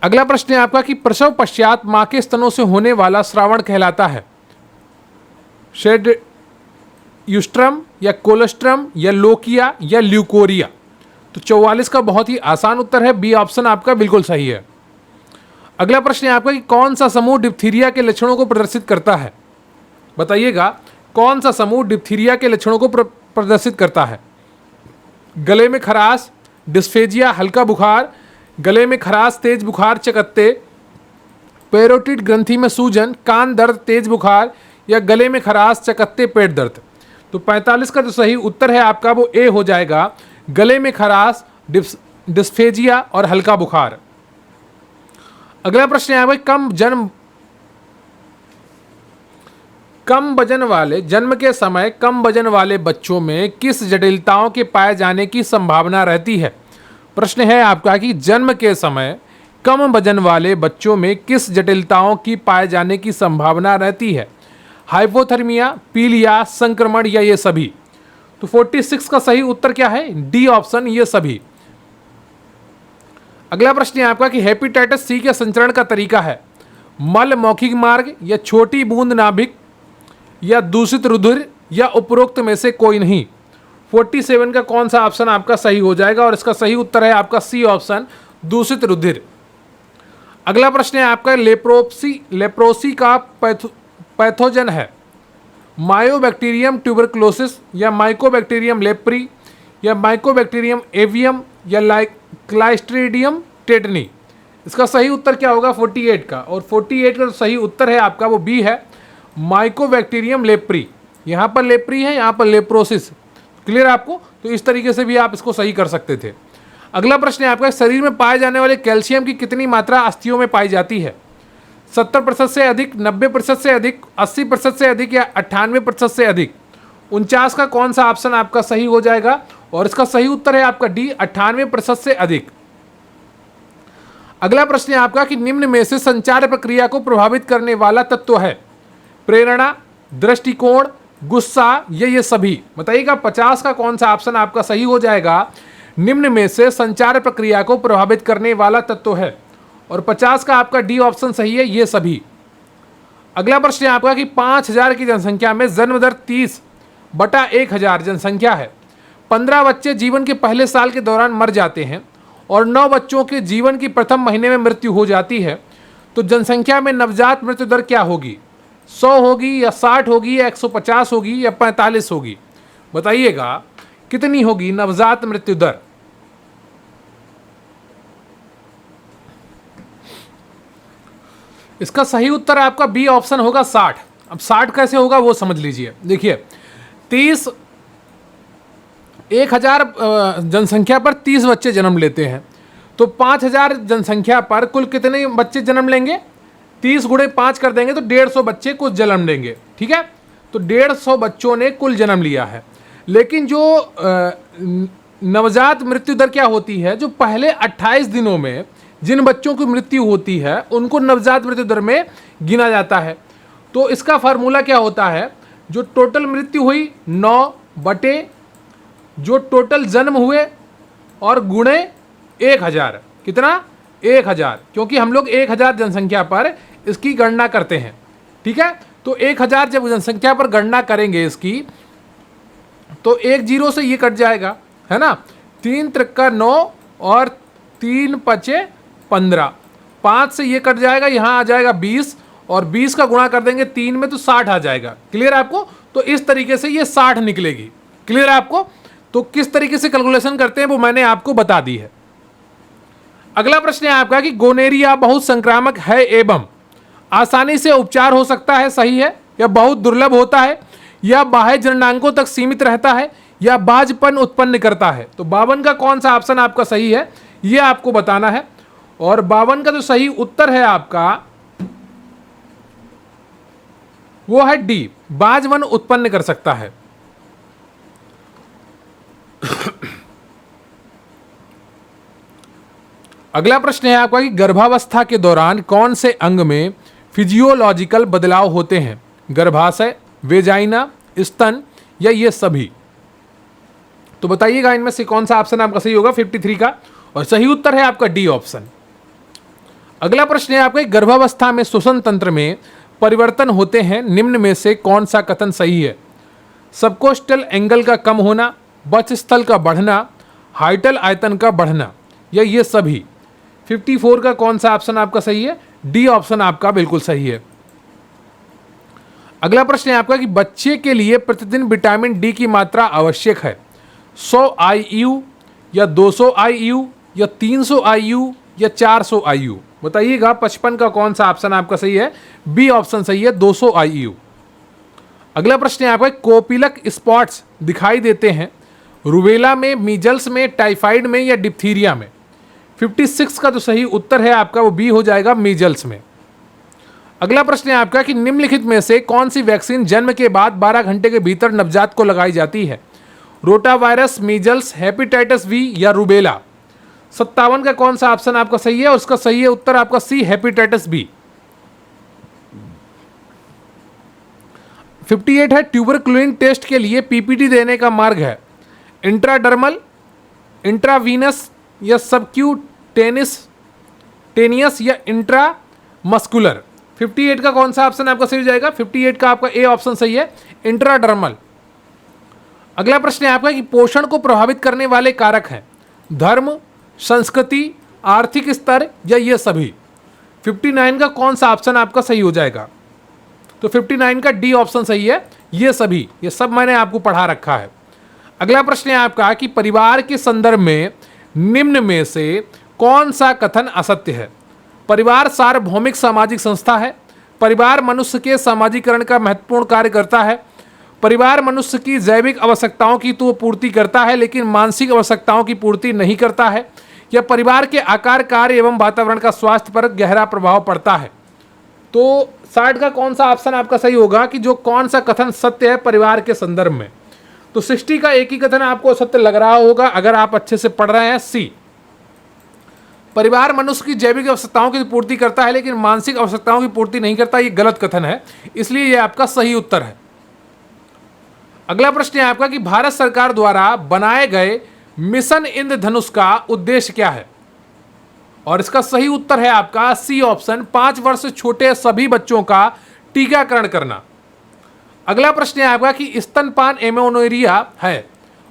अगला प्रश्न है आपका कि प्रसव पश्चात मां के स्तनों से होने वाला स्रावण कहलाता है? शेड यूस्ट्रम या कोलेस्ट्रम या लोकिया या ल्यूकोरिया? तो 44 का बहुत ही आसान उत्तर है, बी ऑप्शन आपका बिल्कुल सही है। अगला प्रश्न है आपका कि कौन सा समूह डिप्थीरिया के लक्षणों को प्रदर्शित करता है? बताइएगा कौन सा समूह डिप्थीरिया के लक्षणों को प्रदर्शित करता है? गले में खराश, डिस्फेजिया, हल्का बुखार, गले में खराश, तेज बुखार, चकत्ते, पैरोटिड ग्रंथि में सूजन, कान दर्द, तेज बुखार या गले में खराश, चकत्ते, पेट दर्द? तो 45 का जो सही उत्तर है आपका वो ए हो जाएगा, गले में खराश, डिस्फेजिया और हल्का बुखार। अगला प्रश्न है भाई कम वजन वाले जन्म के समय कम वजन वाले बच्चों में किस जटिलताओं के पाए जाने की संभावना रहती है? प्रश्न है आपका कि जन्म के समय कम वजन वाले बच्चों में किस जटिलताओं की पाए जाने की संभावना रहती है? हाइपोथर्मिया, पीलिया, संक्रमण या ये सभी? तो 46 का सही उत्तर क्या है? डी ऑप्शन, ये सभी। अगला प्रश्न है आपका कि हेपेटाइटिस सी के संचरण का तरीका है? मल मौखिक मार्ग या छोटी बूंद नाभिक या दूषित रुधिर या उपरोक्त में से कोई नहीं? 47 का कौन सा ऑप्शन आपका सही हो जाएगा? और इसका सही उत्तर है आपका सी ऑप्शन, दूषित रुधिर। अगला प्रश्न है आपका लेप्रोसी का पैथोजन है? मायोबैक्टीरियम ट्यूबरक्लोसिस या माइकोबैक्टीरियम लेप्री या माइकोबैक्टीरियम एवियम या क्लाइस्ट्रीडियम टेटनी? इसका सही उत्तर क्या होगा 48 का? और 48 का सही उत्तर है आपका वो बी है, माइकोबैक्टीरियम लेप्री। यहाँ पर लेप्री है, यहाँ पर लेप्रोसिस। क्लियर आपको? तो इस तरीके से भी आप इसको सही कर सकते थे। अगला प्रश्न है आपका शरीर में पाए जाने वाले कैल्शियम की कितनी मात्रा अस्थियों में पाई जाती है? 70% से अधिक, 90% से अधिक, 80% से अधिक या 98% से अधिक? 49 का कौन सा ऑप्शन आपका सही हो जाएगा? और इसका सही उत्तर है आपका डी, 98% से अधिक। अगला प्रश्न है आपका कि निम्न में से संचार प्रक्रिया को प्रभावित करने वाला तत्व है? प्रेरणा, दृष्टिकोण, गुस्सा या ये सभी? बताइएगा 50 का कौन सा ऑप्शन आपका सही हो जाएगा? निम्न में से संचार प्रक्रिया को प्रभावित करने वाला तत्व है? और 50 का आपका डी ऑप्शन सही है, ये सभी। अगला प्रश्न है आपका कि 5000 की जनसंख्या में जन्म दर 30/1000 जनसंख्या है। 15 बच्चे जीवन के पहले साल के दौरान मर जाते हैं और 9 बच्चों के जीवन की प्रथम महीने में मृत्यु हो जाती है। तो जनसंख्या में नवजात मृत्यु दर क्या होगी? 100 होगी या 60 होगी या 150 होगी या 45 होगी? बताइएगा कितनी होगी नवजात मृत्यु दर? इसका सही उत्तर आपका बी ऑप्शन होगा 60। अब 60 कैसे होगा वो समझ लीजिए। देखिए 1000 जनसंख्या पर 30 बच्चे जन्म लेते हैं, तो 5000 जनसंख्या पर कुल कितने बच्चे जन्म लेंगे? 30 गुणे 5 कर देंगे तो 150 बच्चे कुछ जन्म लेंगे। ठीक है, तो 150 बच्चों ने कुल जन्म लिया है। लेकिन जो नवजात मृत्यु दर क्या होती है? जो पहले 28 दिनों में जिन बच्चों की मृत्यु होती है उनको नवजात मृत्यु दर में गिना जाता है। तो इसका फार्मूला क्या होता है? जो टोटल मृत्यु हुई 9 बटे जो टोटल जन्म हुए और गुणे 1000। कितना? 1000, क्योंकि हम लोग 1000 जनसंख्या पर इसकी गणना करते हैं। ठीक है, तो 1000 जब जनसंख्या पर गणना करेंगे इसकी, तो 1 0 से ये कट जाएगा, है ना। 3 त्रिका 9 और 3 पचे 15, 5 से ये कट जाएगा, यहाँ आ जाएगा 20 और 20 का गुणा कर देंगे 3 में तो 60 आ जाएगा। क्लियर आपको? तो इस तरीके से ये 60 निकलेगी। क्लियर आपको? तो किस तरीके से कैलकुलेशन करते हैं वो मैंने आपको बता दी है। अगला प्रश्न है आपका कि गोनेरिया बहुत संक्रामक है एवं आसानी से उपचार हो सकता है, सही है, या बहुत दुर्लभ होता है, या बाह्य जननांगों तक सीमित रहता है, या बाझपन उत्पन्न करता है। तो 52 का कौन सा ऑप्शन आपका सही है ये आपको बताना है। और 52 का जो सही उत्तर है आपका वो है डी, बाझपन उत्पन्न कर सकता है। अगला प्रश्न है आपका कि गर्भावस्था के दौरान कौन से अंग में फिजियोलॉजिकल बदलाव होते हैं? गर्भाशय, वेजाइना, स्तन या ये सभी? तो बताइएगा इनमें से कौन सा ऑप्शन आपका सही होगा 53 का, और सही उत्तर है आपका डी ऑप्शन। अगला प्रश्न है आपका गर्भावस्था में श्वसन तंत्र में परिवर्तन होते हैं, निम्न में से कौन सा कथन सही है? सबकोस्टल एंगल का कम होना, वक्षस्थल का बढ़ना, हाइटल आयतन का बढ़ना या ये सभी? 54 का कौन सा ऑप्शन आपका सही है? डी ऑप्शन आपका बिल्कुल सही है। अगला प्रश्न है आपका कि बच्चे के लिए प्रतिदिन विटामिन डी की मात्रा आवश्यक है 100 IU या 200 IU या 300 IU या 400 IU? बताइएगा 55 का कौन सा ऑप्शन आपका सही है? बी ऑप्शन सही है, 200 IU। अगला प्रश्न है आपका कोपिलक स्पॉट्स दिखाई देते हैं रूबेला में, मीजल्स में, टाइफाइड में या डिप्थीरिया में? 56 का जो सही उत्तर है आपका वो बी हो जाएगा, मीजल्स में। अगला प्रश्न है आपका कि निम्नलिखित में से कौन सी वैक्सीन जन्म के बाद 12 घंटे के भीतर नवजात को लगाई जाती है? रोटावायरस, मीजल्स, हेपेटाइटिस बी या रूबेला? 57 का कौन सा ऑप्शन आपका सही है? और उसका सही है उत्तर आपका सी, हेपेटाइटिस बी। 58 है ट्यूबरक्लोइन टेस्ट के लिए पीपीटी देने का मार्ग है इंट्राडर्मल, इंट्रावीनस या सबक्यूटेनियस या इंट्रामस्कुलर? 58 का कौन सा ऑप्शन आपका सही हो जाएगा? 58 का आपका ए ऑप्शन सही है, इंट्राडर्मल। अगला प्रश्न है आपका कि पोषण को प्रभावित करने वाले कारक हैं धर्म, संस्कृति, आर्थिक स्तर या ये सभी? 59 का कौन सा ऑप्शन आपका सही हो जाएगा? तो 59 का डी ऑप्शन सही है, ये सभी, ये सब मैंने आपको पढ़ा रखा है। अगला प्रश्न है आपका कि परिवार के संदर्भ में निम्न में से कौन सा कथन असत्य है? परिवार सार्वभौमिक सामाजिक संस्था है, परिवार मनुष्य के सामाजिकरण का महत्वपूर्ण कार्य करता है, परिवार मनुष्य की जैविक आवश्यकताओं की तो पूर्ति करता है लेकिन मानसिक आवश्यकताओं की पूर्ति नहीं करता है, या परिवार के आकार, कार्य एवं वातावरण का स्वास्थ्य पर गहरा प्रभाव पड़ता है? तो 60 का कौन सा ऑप्शन आपका सही होगा कि जो कौन सा कथन सत्य है परिवार के संदर्भ में? तो 60 का एक ही कथन आपको सत्य लग रहा होगा अगर आप अच्छे से पढ़ रहे हैं, सी, परिवार मनुष्य की जैविक आवश्यकताओं की पूर्ति करता है लेकिन मानसिक आवश्यकताओं की पूर्ति नहीं करता। ये गलत कथन है, इसलिए यह आपका सही उत्तर है। अगला प्रश्न है आपका कि भारत सरकार द्वारा बनाए गए मिशन इंद्रधनुष का उद्देश्य क्या है? और इसका सही उत्तर है आपका सी ऑप्शन, 5 वर्ष से छोटे सभी बच्चों का टीकाकरण करना। अगला प्रश्न है आपका कि स्तनपान एमेनोरिया है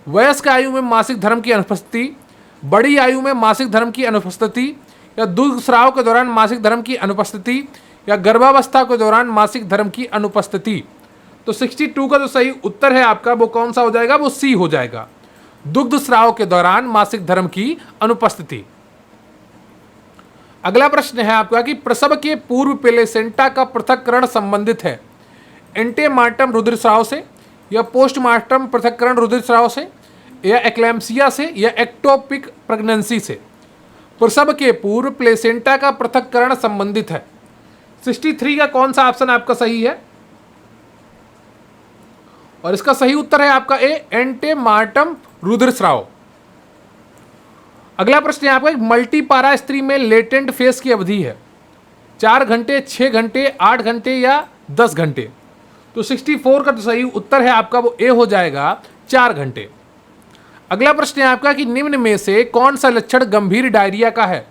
वयस्क आयु में मासिक धर्म की अनुपस्थिति, बड़ी आयु में मासिक धर्म की अनुपस्थिति, या दुग्ध स्राव के दौरान मासिक धर्म की अनुपस्थिति, या गर्भावस्था के दौरान मासिक धर्म की अनुपस्थिति? तो 62 का जो सही उत्तर है आपका वो कौन सा हो जाएगा? वो सी हो जाएगा, दुग्ध स्राव के दौरान मासिक धर्म की अनुपस्थिति। अगला प्रश्न है आपका कि प्रसव के पूर्व प्लेसेंटा का पृथक्करण संबंधित है एंटेमार्टम रुधिरस्राव से, या पोस्टमार्टम पृथक्करण रुधिरस्राव से, या एक्लैम्सिया से, या एक्टोपिक प्रेगनेंसी से? प्रसव के पूर्व प्लेसेंटा का पृथक्करण संबंधित है। 63 का कौन सा ऑप्शन आपका सही है? और इसका सही उत्तर है आपका ए, एंटेमार्टम रुधिरस्राव। अगला प्रश्न है आपका मल्टीपारा स्त्री में लेटेंट फेस की अवधि है 4 घंटे, 6 घंटे, 8 घंटे या 10 घंटे? तो 64 का तो सही उत्तर है आपका वो ए हो जाएगा, 4 घंटे। अगला प्रश्न है आपका कि निम्न में से कौन सा लक्षण गंभीर डायरिया का है?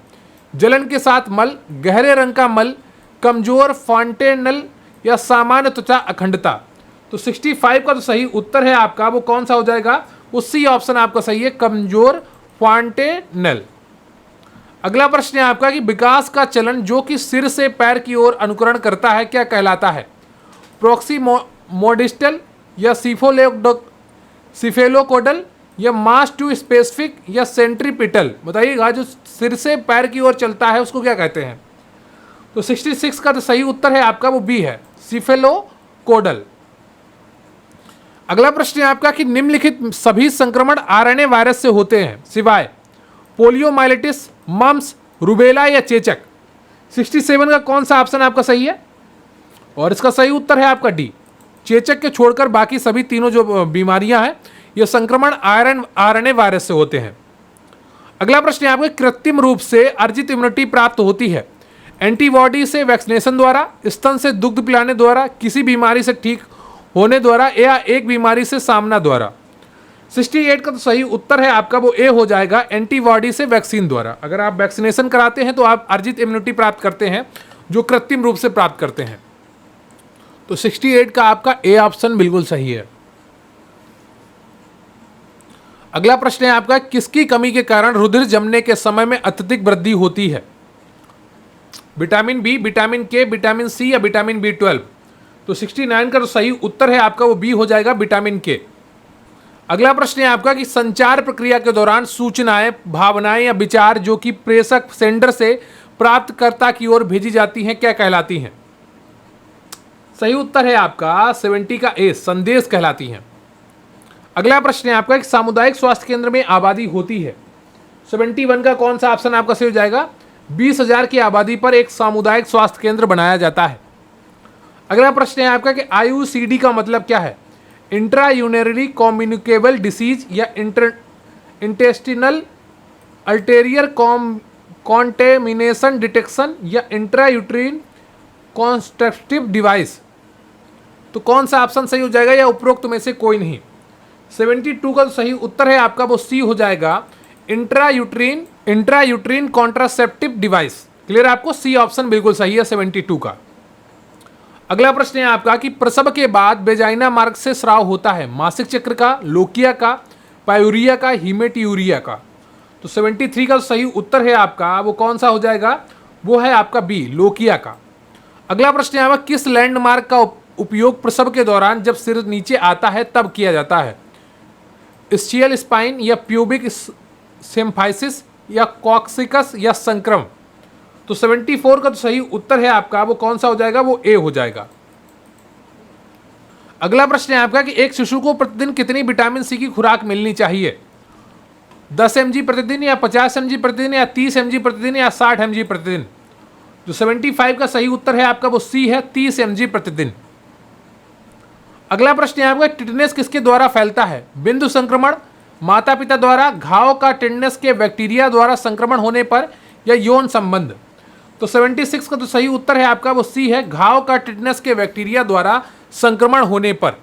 जलन के साथ मल, गहरे रंग का मल, कमजोर फॉन्टेनल या सामान्य त्वचा अखंडता? तो 65 का तो सही उत्तर है आपका वो कौन सा हो जाएगा? वो सी ऑप्शन आपका सही है, कमजोर फॉन्टेनल। अगला प्रश्न है आपका कि विकास का चलन जो कि सिर से पैर की ओर अनुकरण करता है क्या कहलाता है? प्रोक्सीमोडिस्टल या सिफेलोकोडल या मास टू स्पेसिफिक या सेंट्रीपिटल? बताइएगा जो सिर से पैर की ओर चलता है उसको क्या कहते हैं? तो 66 का तो सही उत्तर है आपका वो बी है, सिफेलोकोडल। अगला प्रश्न है आपका कि निम्नलिखित सभी संक्रमण आरएनए वायरस से होते हैं सिवाय पोलियोमाइलिटिस, मम्स, रुबेला या चेचक। 67 का कौन सा ऑप्शन आपका सही है? और इसका सही उत्तर है आपका डी, चेचक के छोड़कर बाकी सभी तीनों जो बीमारियां हैं ये संक्रमण आरएनए वायरस से होते हैं। अगला प्रश्न है आपका कृत्रिम रूप से अर्जित इम्यूनिटी प्राप्त होती है एंटीबॉडी से, वैक्सीनेशन द्वारा, स्तन से दुग्ध पिलाने द्वारा, किसी बीमारी से ठीक होने द्वारा या एक बीमारी से सामना द्वारा। 68 का तो सही उत्तर है आपका वो ए हो जाएगा, एंटीबॉडी से वैक्सीन द्वारा। अगर आप वैक्सीनेशन कराते हैं तो आप अर्जित इम्यूनिटी प्राप्त करते हैं जो कृत्रिम रूप से प्राप्त करते हैं। तो 68 का आपका ए ऑप्शन बिल्कुल सही है। अगला प्रश्न है आपका किसकी कमी के कारण रुधिर जमने के समय में अत्यधिक वृद्धि होती है? विटामिन बी, विटामिन के, विटामिन सी या विटामिन बी12। तो 69 का तो सही उत्तर है आपका वो बी हो जाएगा, विटामिन के। अगला प्रश्न है आपका कि संचार प्रक्रिया के दौरान सूचनाएं, भावनाएं या विचार जो कि प्रेषक सेंडर से प्राप्तकर्ता की ओर भेजी जाती हैं क्या कहलाती हैं? सही उत्तर है आपका 70 का ए, संदेश कहलाती हैं। अगला प्रश्न है आपका कि सामुदायिक स्वास्थ्य केंद्र में आबादी होती है 71 का कौन सा ऑप्शन आपका सही हो जाएगा? 20,000 की आबादी पर एक सामुदायिक स्वास्थ्य केंद्र बनाया जाता है। अगला प्रश्न है आपका कि IUCD का मतलब क्या है? इंट्रा यूरिनरी कम्युनिकेबल डिसीज या इंटेस्टिनल अल्टेरियर कॉन्टेमिनेशन डिटेक्शन या इंट्रा यूट्रीन कॉन्स्ट्रक्टिव डिवाइस। तो कौन सा ऑप्शन सही हो जाएगा या उपरोक्त में से कोई नहीं? 72 का तो सही उत्तर है आपका वो सी हो जाएगा, intra uterine contraceptive device. Clear है आपको? सी ऑप्शन बिल्कुल सही है 72 का। अगला प्रश्न है आपका कि प्रसव के बाद वेजाइना मार्ग से स्राव होता है मासिक चक्र का, लोकिया का, पायूरिया का, हिमेट्यूरिया का। तो 73 का सही उत्तर है आपका वो कौन सा हो जाएगा? वो है आपका बी, लोकिया का। अगला प्रश्न है आपका किस लैंडमार्क का उपयोग प्रसव के दौरान जब सिर नीचे आता है तब किया जाता है? स्चियल स्पाइन या प्यूबिक सिम्फाइसिस या कॉक्सिकस या संक्रम। तो 74 का तो सही उत्तर है आपका वो कौन सा हो जाएगा? वो ए हो जाएगा। अगला प्रश्न है आपका कि एक शिशु को प्रतिदिन कितनी विटामिन सी की खुराक मिलनी चाहिए? 10 mg प्रतिदिन या 50 mg प्रतिदिन या 30 mg प्रतिदिन या 60 mg प्रतिदिन। जो 75 का सही उत्तर है आपका वो सी है, 30 mg प्रतिदिन। अगला प्रश्न है आपका टिटनेस किसके द्वारा फैलता है? बिंदु संक्रमण, माता पिता द्वारा, घाव का टिटनेस के बैक्टीरिया द्वारा संक्रमण होने पर या यौन संबंध। तो 76 का तो सही उत्तर है आपका वो सी है, घाव का टिटनेस के बैक्टीरिया द्वारा संक्रमण होने पर।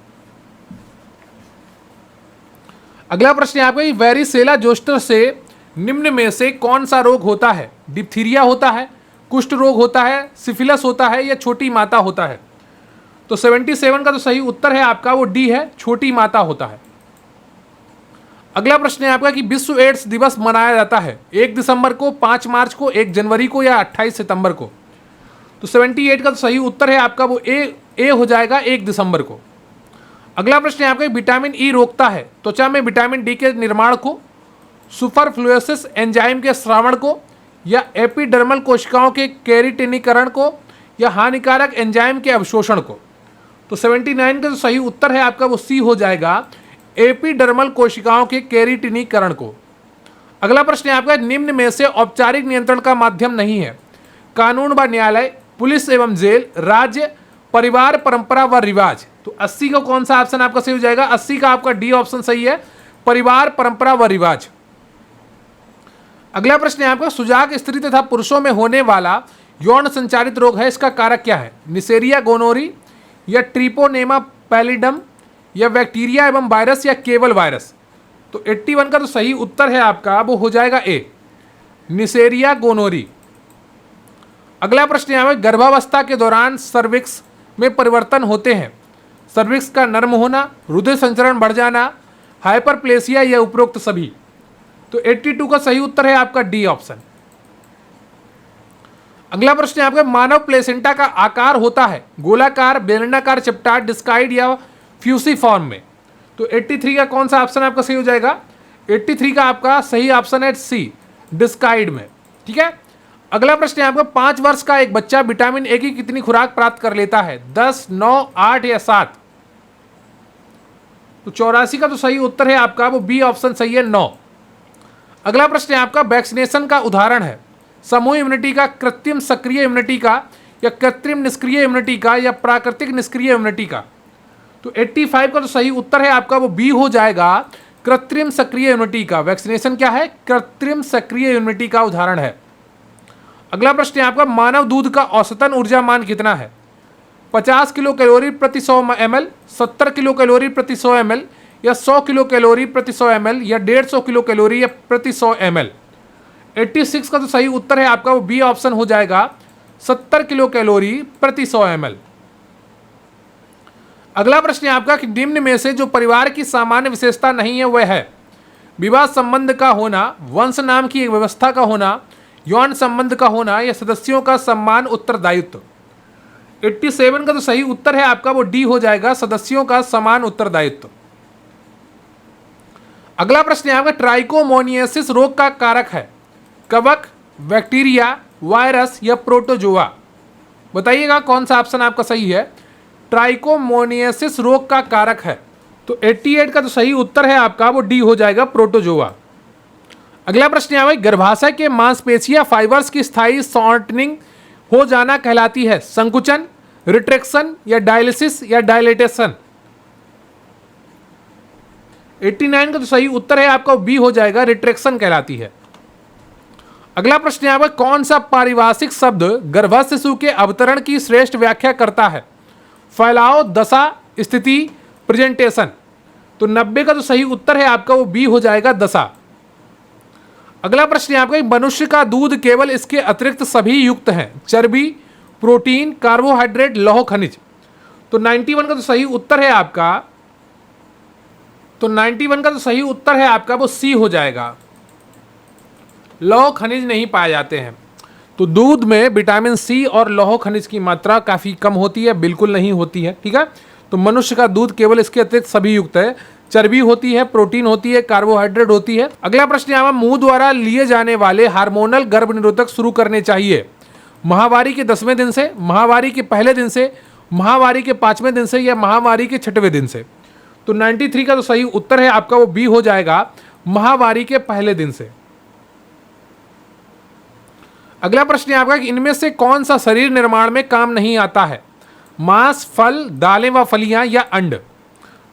अगला प्रश्न है आपका वेरिसेला जोस्टर से निम्न में से कौन सा रोग होता है? डिप्थीरिया होता है, कुष्ठ रोग होता है, सिफिलिस होता है या छोटी माता होता है? तो 77 का तो सही उत्तर है आपका वो डी है, छोटी माता होता है। अगला प्रश्न है आपका कि विश्व एड्स दिवस मनाया जाता है 1 दिसंबर को, 5 मार्च को, 1 जनवरी को या 28 सितंबर को। तो 78 का तो सही उत्तर है आपका वो ए हो जाएगा, 1 दिसंबर को। अगला प्रश्न है आपका विटामिन ई रोकता है त्वचा में विटामिन डी के निर्माण को, सुपरफ्लुएसिस एंजाइम के स्रावण को या एपिडर्मल कोशिकाओं के केराटिनीकरण को या हानिकारक एंजाइम के अवशोषण को। तो 79 का तो सही उत्तर है आपका वो सी हो जाएगा, एपिडर्मल कोशिकाओं के केराटिनीकरण को। अगला प्रश्न है आपका निम्न में से औपचारिक नियंत्रण का माध्यम नहीं है? कानून व न्यायालय, पुलिस एवं जेल, राज्य, परिवार, परंपरा व रिवाज। तो 80 का कौन सा ऑप्शन आपका सही हो जाएगा? 80 का आपका डी ऑप्शन सही है, परिवार, परंपरा व रिवाज। अगला प्रश्न है आपका सुजाग स्त्री तथा पुरुषों में होने वाला यौन संचारित रोग है, इसका कारक क्या है? निसेरिया गोनोरी या ट्रिपोनेमा पैलिडम या बैक्टीरिया एवं वायरस या केवल वायरस। तो 81 का तो सही उत्तर है आपका वो हो जाएगा ए, निसेरिया गोनोरी। अगला प्रश्न है गर्भावस्था के दौरान सर्विक्स में परिवर्तन होते हैं, सर्विक्स का नर्म होना, रुधिर संचरण बढ़ जाना, हाइपरप्लेसिया या उपरोक्त सभी। तो 82 का सही उत्तर है आपका डी ऑप्शन। अगला प्रश्न है आपका मानव प्लेसेंटा का आकार होता है गोलाकार, बेलनाकार, चपटा, डिस्काइड या फ्यूसीफॉर्म में। तो 83 का कौन सा ऑप्शन आपका सही हो जाएगा? 83 का आपका सही ऑप्शन है सी, डिस्काइड में। ठीक है। अगला प्रश्न है आपका, 5 वर्ष का एक बच्चा विटामिन ए की कितनी खुराक प्राप्त कर लेता है? 10, 9, 8 या 7? तो 84 का तो सही उत्तर है आपका वो बी ऑप्शन सही है, 9। अगला प्रश्न है आपका, वैक्सीनेशन का उदाहरण है समूह इम्यूनिटी का, कृत्रिम सक्रिय इम्यूनिटी का, या कृत्रिम निष्क्रिय इम्यूनिटी का, या प्राकृतिक निष्क्रिय इम्यूनिटी का? तो 85 का तो सही उत्तर है आपका वो बी हो जाएगा, कृत्रिम सक्रिय इम्यूनिटी का। वैक्सीनेशन क्या है? कृत्रिम सक्रिय इम्यूनिटी का उदाहरण है। अगला प्रश्न है आपका, मानव दूध का औसतन ऊर्जा मान कितना है? 50 किलो कैलोरी प्रति 100 ml, 70 किलो कैलोरी प्रति 100 ml, या 100 किलो कैलोरी प्रति 100 ml, या 150 किलो कैलोरी या प्रति 100 ml? 86 का तो सही उत्तर है आपका वो बी ऑप्शन हो जाएगा, 70 किलो कैलोरी प्रति 100 ml। अगला प्रश्न है आपका कि निम्न में से जो परिवार की सामान्य विशेषता नहीं है वह है? विवाह संबंध का होना, वंश नाम की एक व्यवस्था का होना, यौन संबंध का होना, या सदस्यों का सम्मान उत्तरदायित्व? 87 का तो सही उत्तर है आपका वो डी हो जाएगा, सदस्यों का समान उत्तरदायित्व। अगला प्रश्न है आपका, ट्राइकोमोनियासिस रोग का कारक है? कवक, बैक्टीरिया, वायरस या प्रोटोजोआ? बताइएगा कौन सा ऑप्शन आपका सही है। ट्राइकोमोनियासिस रोग का कारक है, तो 88 का तो सही उत्तर है आपका वो डी हो जाएगा, प्रोटोजोआ। अगला प्रश्न है, गर्भाशय के मांसपेशियां फाइबर्स की स्थायी शॉर्टनिंग हो जाना कहलाती है? संकुचन, रिट्रैक्शन, या डायलिसिस या डायलेटेशन? 89 का तो सही उत्तर है आपका बी हो जाएगा, रिट्रैक्शन कहलाती है। अगला प्रश्न है आपका, कौन सा पारिभाषिक शब्द गर्भस्थ शिशु के अवतरण की श्रेष्ठ व्याख्या करता है? फैलाव, दशा, स्थिति, प्रेजेंटेशन? तो 90 का तो सही उत्तर है आपका वो बी हो जाएगा, दशा। अगला प्रश्न है आपका, मनुष्य का दूध केवल इसके अतिरिक्त सभी युक्त हैं? चर्बी, प्रोटीन, कार्बोहाइड्रेट, लौह खनिज? तो 91 का तो सही उत्तर है आपका, तो 91 का तो सही उत्तर है आपका वो सी हो जाएगा, लौह खनिज नहीं पाए जाते हैं। तो दूध में विटामिन सी और लौह खनिज की मात्रा काफ़ी कम होती है, बिल्कुल नहीं होती है, ठीक है। तो मनुष्य का दूध केवल इसके अतिरिक्त सभी युक्त है, चर्बी होती है, प्रोटीन होती है, कार्बोहाइड्रेट होती है। अगला प्रश्न है, मुंह द्वारा लिए जाने वाले हार्मोनल गर्भ निरोधक शुरू करने चाहिए माहवारी के 10वें दिन से, माहवारी के पहले दिन से, माहवारी के 5वें दिन से, या माहवारी के 6वें दिन से? तो 93 का तो सही उत्तर है आपका वो बी हो जाएगा, माहवारी के पहले दिन से। अगला प्रश्न है आपका कि इनमें से कौन सा शरीर निर्माण में काम नहीं आता है? मांस, फल, दालें व फलियां, या अंड?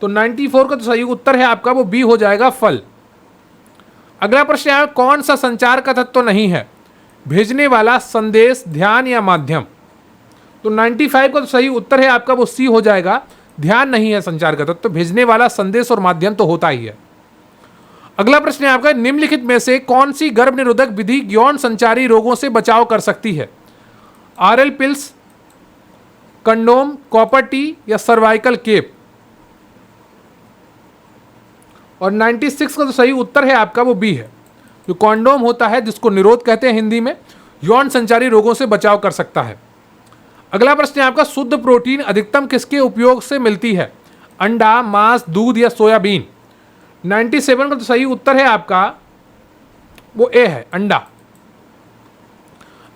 तो 94 का तो सही उत्तर है आपका वो बी हो जाएगा, फल। अगला प्रश्न है, कौन सा संचार का तत्व नहीं है? भेजने वाला, संदेश, ध्यान, या माध्यम? तो 95 का तो सही उत्तर है आपका वो सी हो जाएगा, ध्यान नहीं है संचार का तत्व, भेजने वाला, संदेश और माध्यम तो होता ही है। अगला प्रश्न है आपका, निम्नलिखित में से कौन सी गर्भ निरोधक विधि यौन संचारी रोगों से बचाव कर सकती है? RL pills, condom, copper T, या सर्वाइकल केप? और 96 का तो सही उत्तर है आपका वो बी है, जो कॉन्डोम होता है जिसको निरोध कहते हैं हिंदी में, यौन संचारी रोगों से बचाव कर सकता है। अगला प्रश्न है आपका, शुद्ध प्रोटीन अधिकतम किसके उपयोग से मिलती है? अंडा, मांस, दूध, या सोयाबीन? 97 का तो सही उत्तर है आपका वो ए है, अंडा।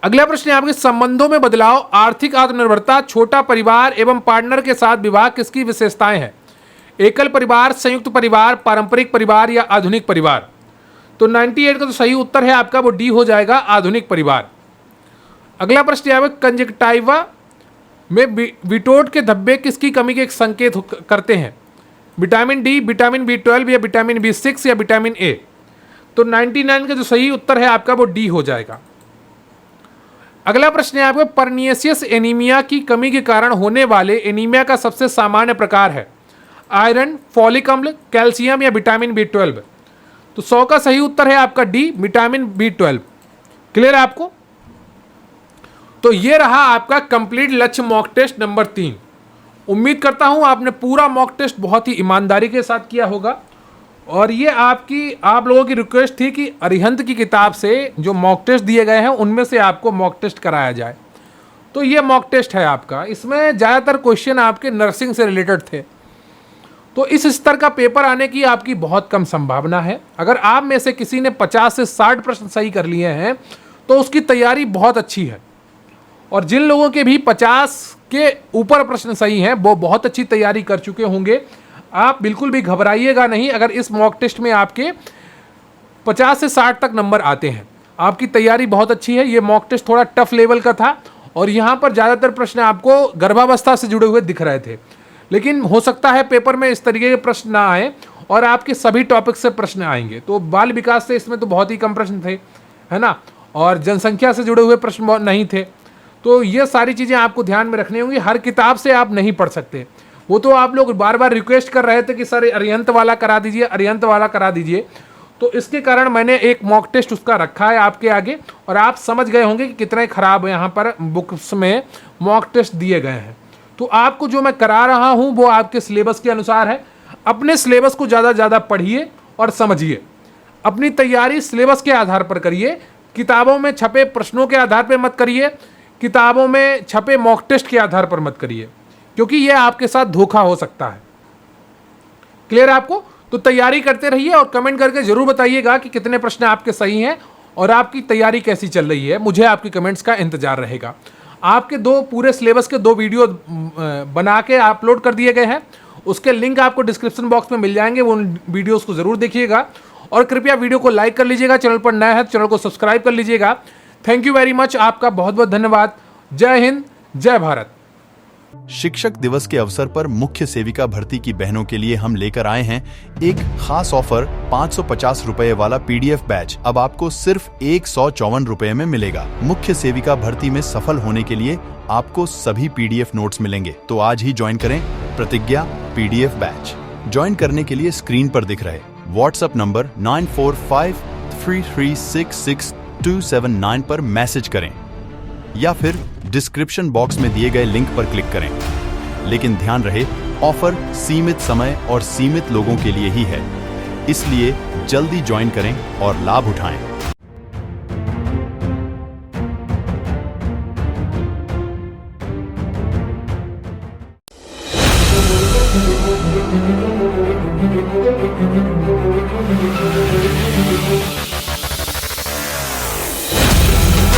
अगला प्रश्न है आपके, संबंधों में बदलाव, आर्थिक आत्मनिर्भरता, छोटा परिवार एवं पार्टनर के साथ विवाह किसकी विशेषताएं हैं? एकल परिवार, संयुक्त परिवार, पारंपरिक परिवार, या आधुनिक परिवार? तो 98 का तो सही उत्तर है आपका वो डी हो जाएगा, आधुनिक परिवार। अगला प्रश्न है, कंजक्टाइवा में विटोट के धब्बे किसकी कमी के संकेत करते हैं? विटामिन डी, विटामिन B12, या विटामिन B6, या विटामिन ए? तो 99 का जो सही उत्तर है आपका वो डी हो जाएगा। अगला प्रश्न है आपका, परनीशियस एनीमिया की कमी के कारण होने वाले एनीमिया का सबसे सामान्य प्रकार है? आयरन, फॉलिक अम्ल, कैल्शियम, या विटामिन B12? तो 100 का सही उत्तर है आपका डी, विटामिन B12। क्लियर है आपको? तो ये रहा आपका कंप्लीट लक्ष्य मॉक टेस्ट नंबर 3। उम्मीद करता हूं आपने पूरा मॉक टेस्ट बहुत ही ईमानदारी के साथ किया होगा, और ये आप लोगों की रिक्वेस्ट थी कि अरिहंत की किताब से जो मॉक टेस्ट दिए गए हैं उनमें से आपको मॉक टेस्ट कराया जाए। तो ये मॉक टेस्ट है आपका, इसमें ज़्यादातर क्वेश्चन आपके नर्सिंग से रिलेटेड थे, तो इस स्तर का पेपर आने की आपकी बहुत कम संभावना है। अगर आप में से किसी ने 50 से 60 प्रश्न सही कर लिए हैं तो उसकी तैयारी बहुत अच्छी है। और जिन लोगों के भी 50 के ऊपर प्रश्न सही हैं वो बहुत अच्छी तैयारी कर चुके होंगे। आप बिल्कुल भी घबराइएगा नहीं अगर इस मॉक टेस्ट में आपके 50 से 60 तक नंबर आते हैं। आपकी तैयारी बहुत अच्छी है। ये मॉक टेस्ट थोड़ा टफ लेवल का था और यहाँ पर ज़्यादातर प्रश्न आपको गर्भावस्था से जुड़े हुए दिख रहे थे, लेकिन हो सकता है पेपर में इस तरीके के प्रश्न ना आए और आपके सभी टॉपिक से प्रश्न आएंगे। तो बाल विकास से इसमें तो बहुत ही कम प्रश्न थे, है ना, और जनसंख्या से जुड़े हुए प्रश्न बहुत नहीं थे। तो ये सारी चीज़ें आपको ध्यान में रखनी होंगी। हर किताब से आप नहीं पढ़ सकते। वो तो आप लोग बार बार रिक्वेस्ट कर रहे थे कि सर अरिहंत वाला करा दीजिए, अरिहंत वाला करा दीजिए, तो इसके कारण मैंने एक मॉक टेस्ट उसका रखा है आपके आगे और आप समझ गए होंगे कि कितने खराब यहाँ पर बुक्स में मॉक टेस्ट दिए गए हैं। तो आपको जो मैं करा रहा हूँ वो आपके सिलेबस के अनुसार है। अपने सिलेबस को ज़्यादा पढ़िए और समझिए। अपनी तैयारी सिलेबस के आधार पर करिए, किताबों में छपे प्रश्नों के आधार पर मत करिए, किताबों में छपे मॉक टेस्ट के आधार पर मत करिए, क्योंकि यह आपके साथ धोखा हो सकता है। क्लियर है आपको? तो तैयारी करते रहिए और कमेंट करके जरूर बताइएगा कि कितने प्रश्न आपके सही हैं और आपकी तैयारी कैसी चल रही है। मुझे आपके कमेंट्स का इंतजार रहेगा। आपके पूरे सिलेबस के 2 वीडियो बना के अपलोड कर दिए गए हैं, उसके लिंक आपको डिस्क्रिप्शन बॉक्स में मिल जाएंगे। वो उन वीडियोस को जरूर देखिएगा और कृपया वीडियो को लाइक कर लीजिएगा। चैनल पर नया है तो चैनल को सब्सक्राइब कर लीजिएगा। Thank you very much. आपका बहुत बहुत धन्यवाद। जय हिंद, जय भारत। शिक्षक दिवस के अवसर पर मुख्य सेविका भर्ती की बहनों के लिए हम लेकर आए हैं एक खास ऑफर। 550 रुपए वाला पीडीएफ बैच अब आपको सिर्फ 154 रुपए में मिलेगा। मुख्य सेविका भर्ती में सफल होने के लिए आपको सभी पीडीएफ नोट्स मिलेंगे। तो आज ही ज्वाइन करें प्रतिज्ञा पीडीएफ बैच। ज्वाइन करने के लिए स्क्रीन पर दिख रहे व्हाट्सएप नंबर 9453366279 पर मैसेज करें या फिर डिस्क्रिप्शन बॉक्स में दिए गए लिंक पर क्लिक करें। लेकिन ध्यान रहे, ऑफर सीमित समय और सीमित लोगों के लिए ही है, इसलिए जल्दी ज्वाइन करें और लाभ उठाएं।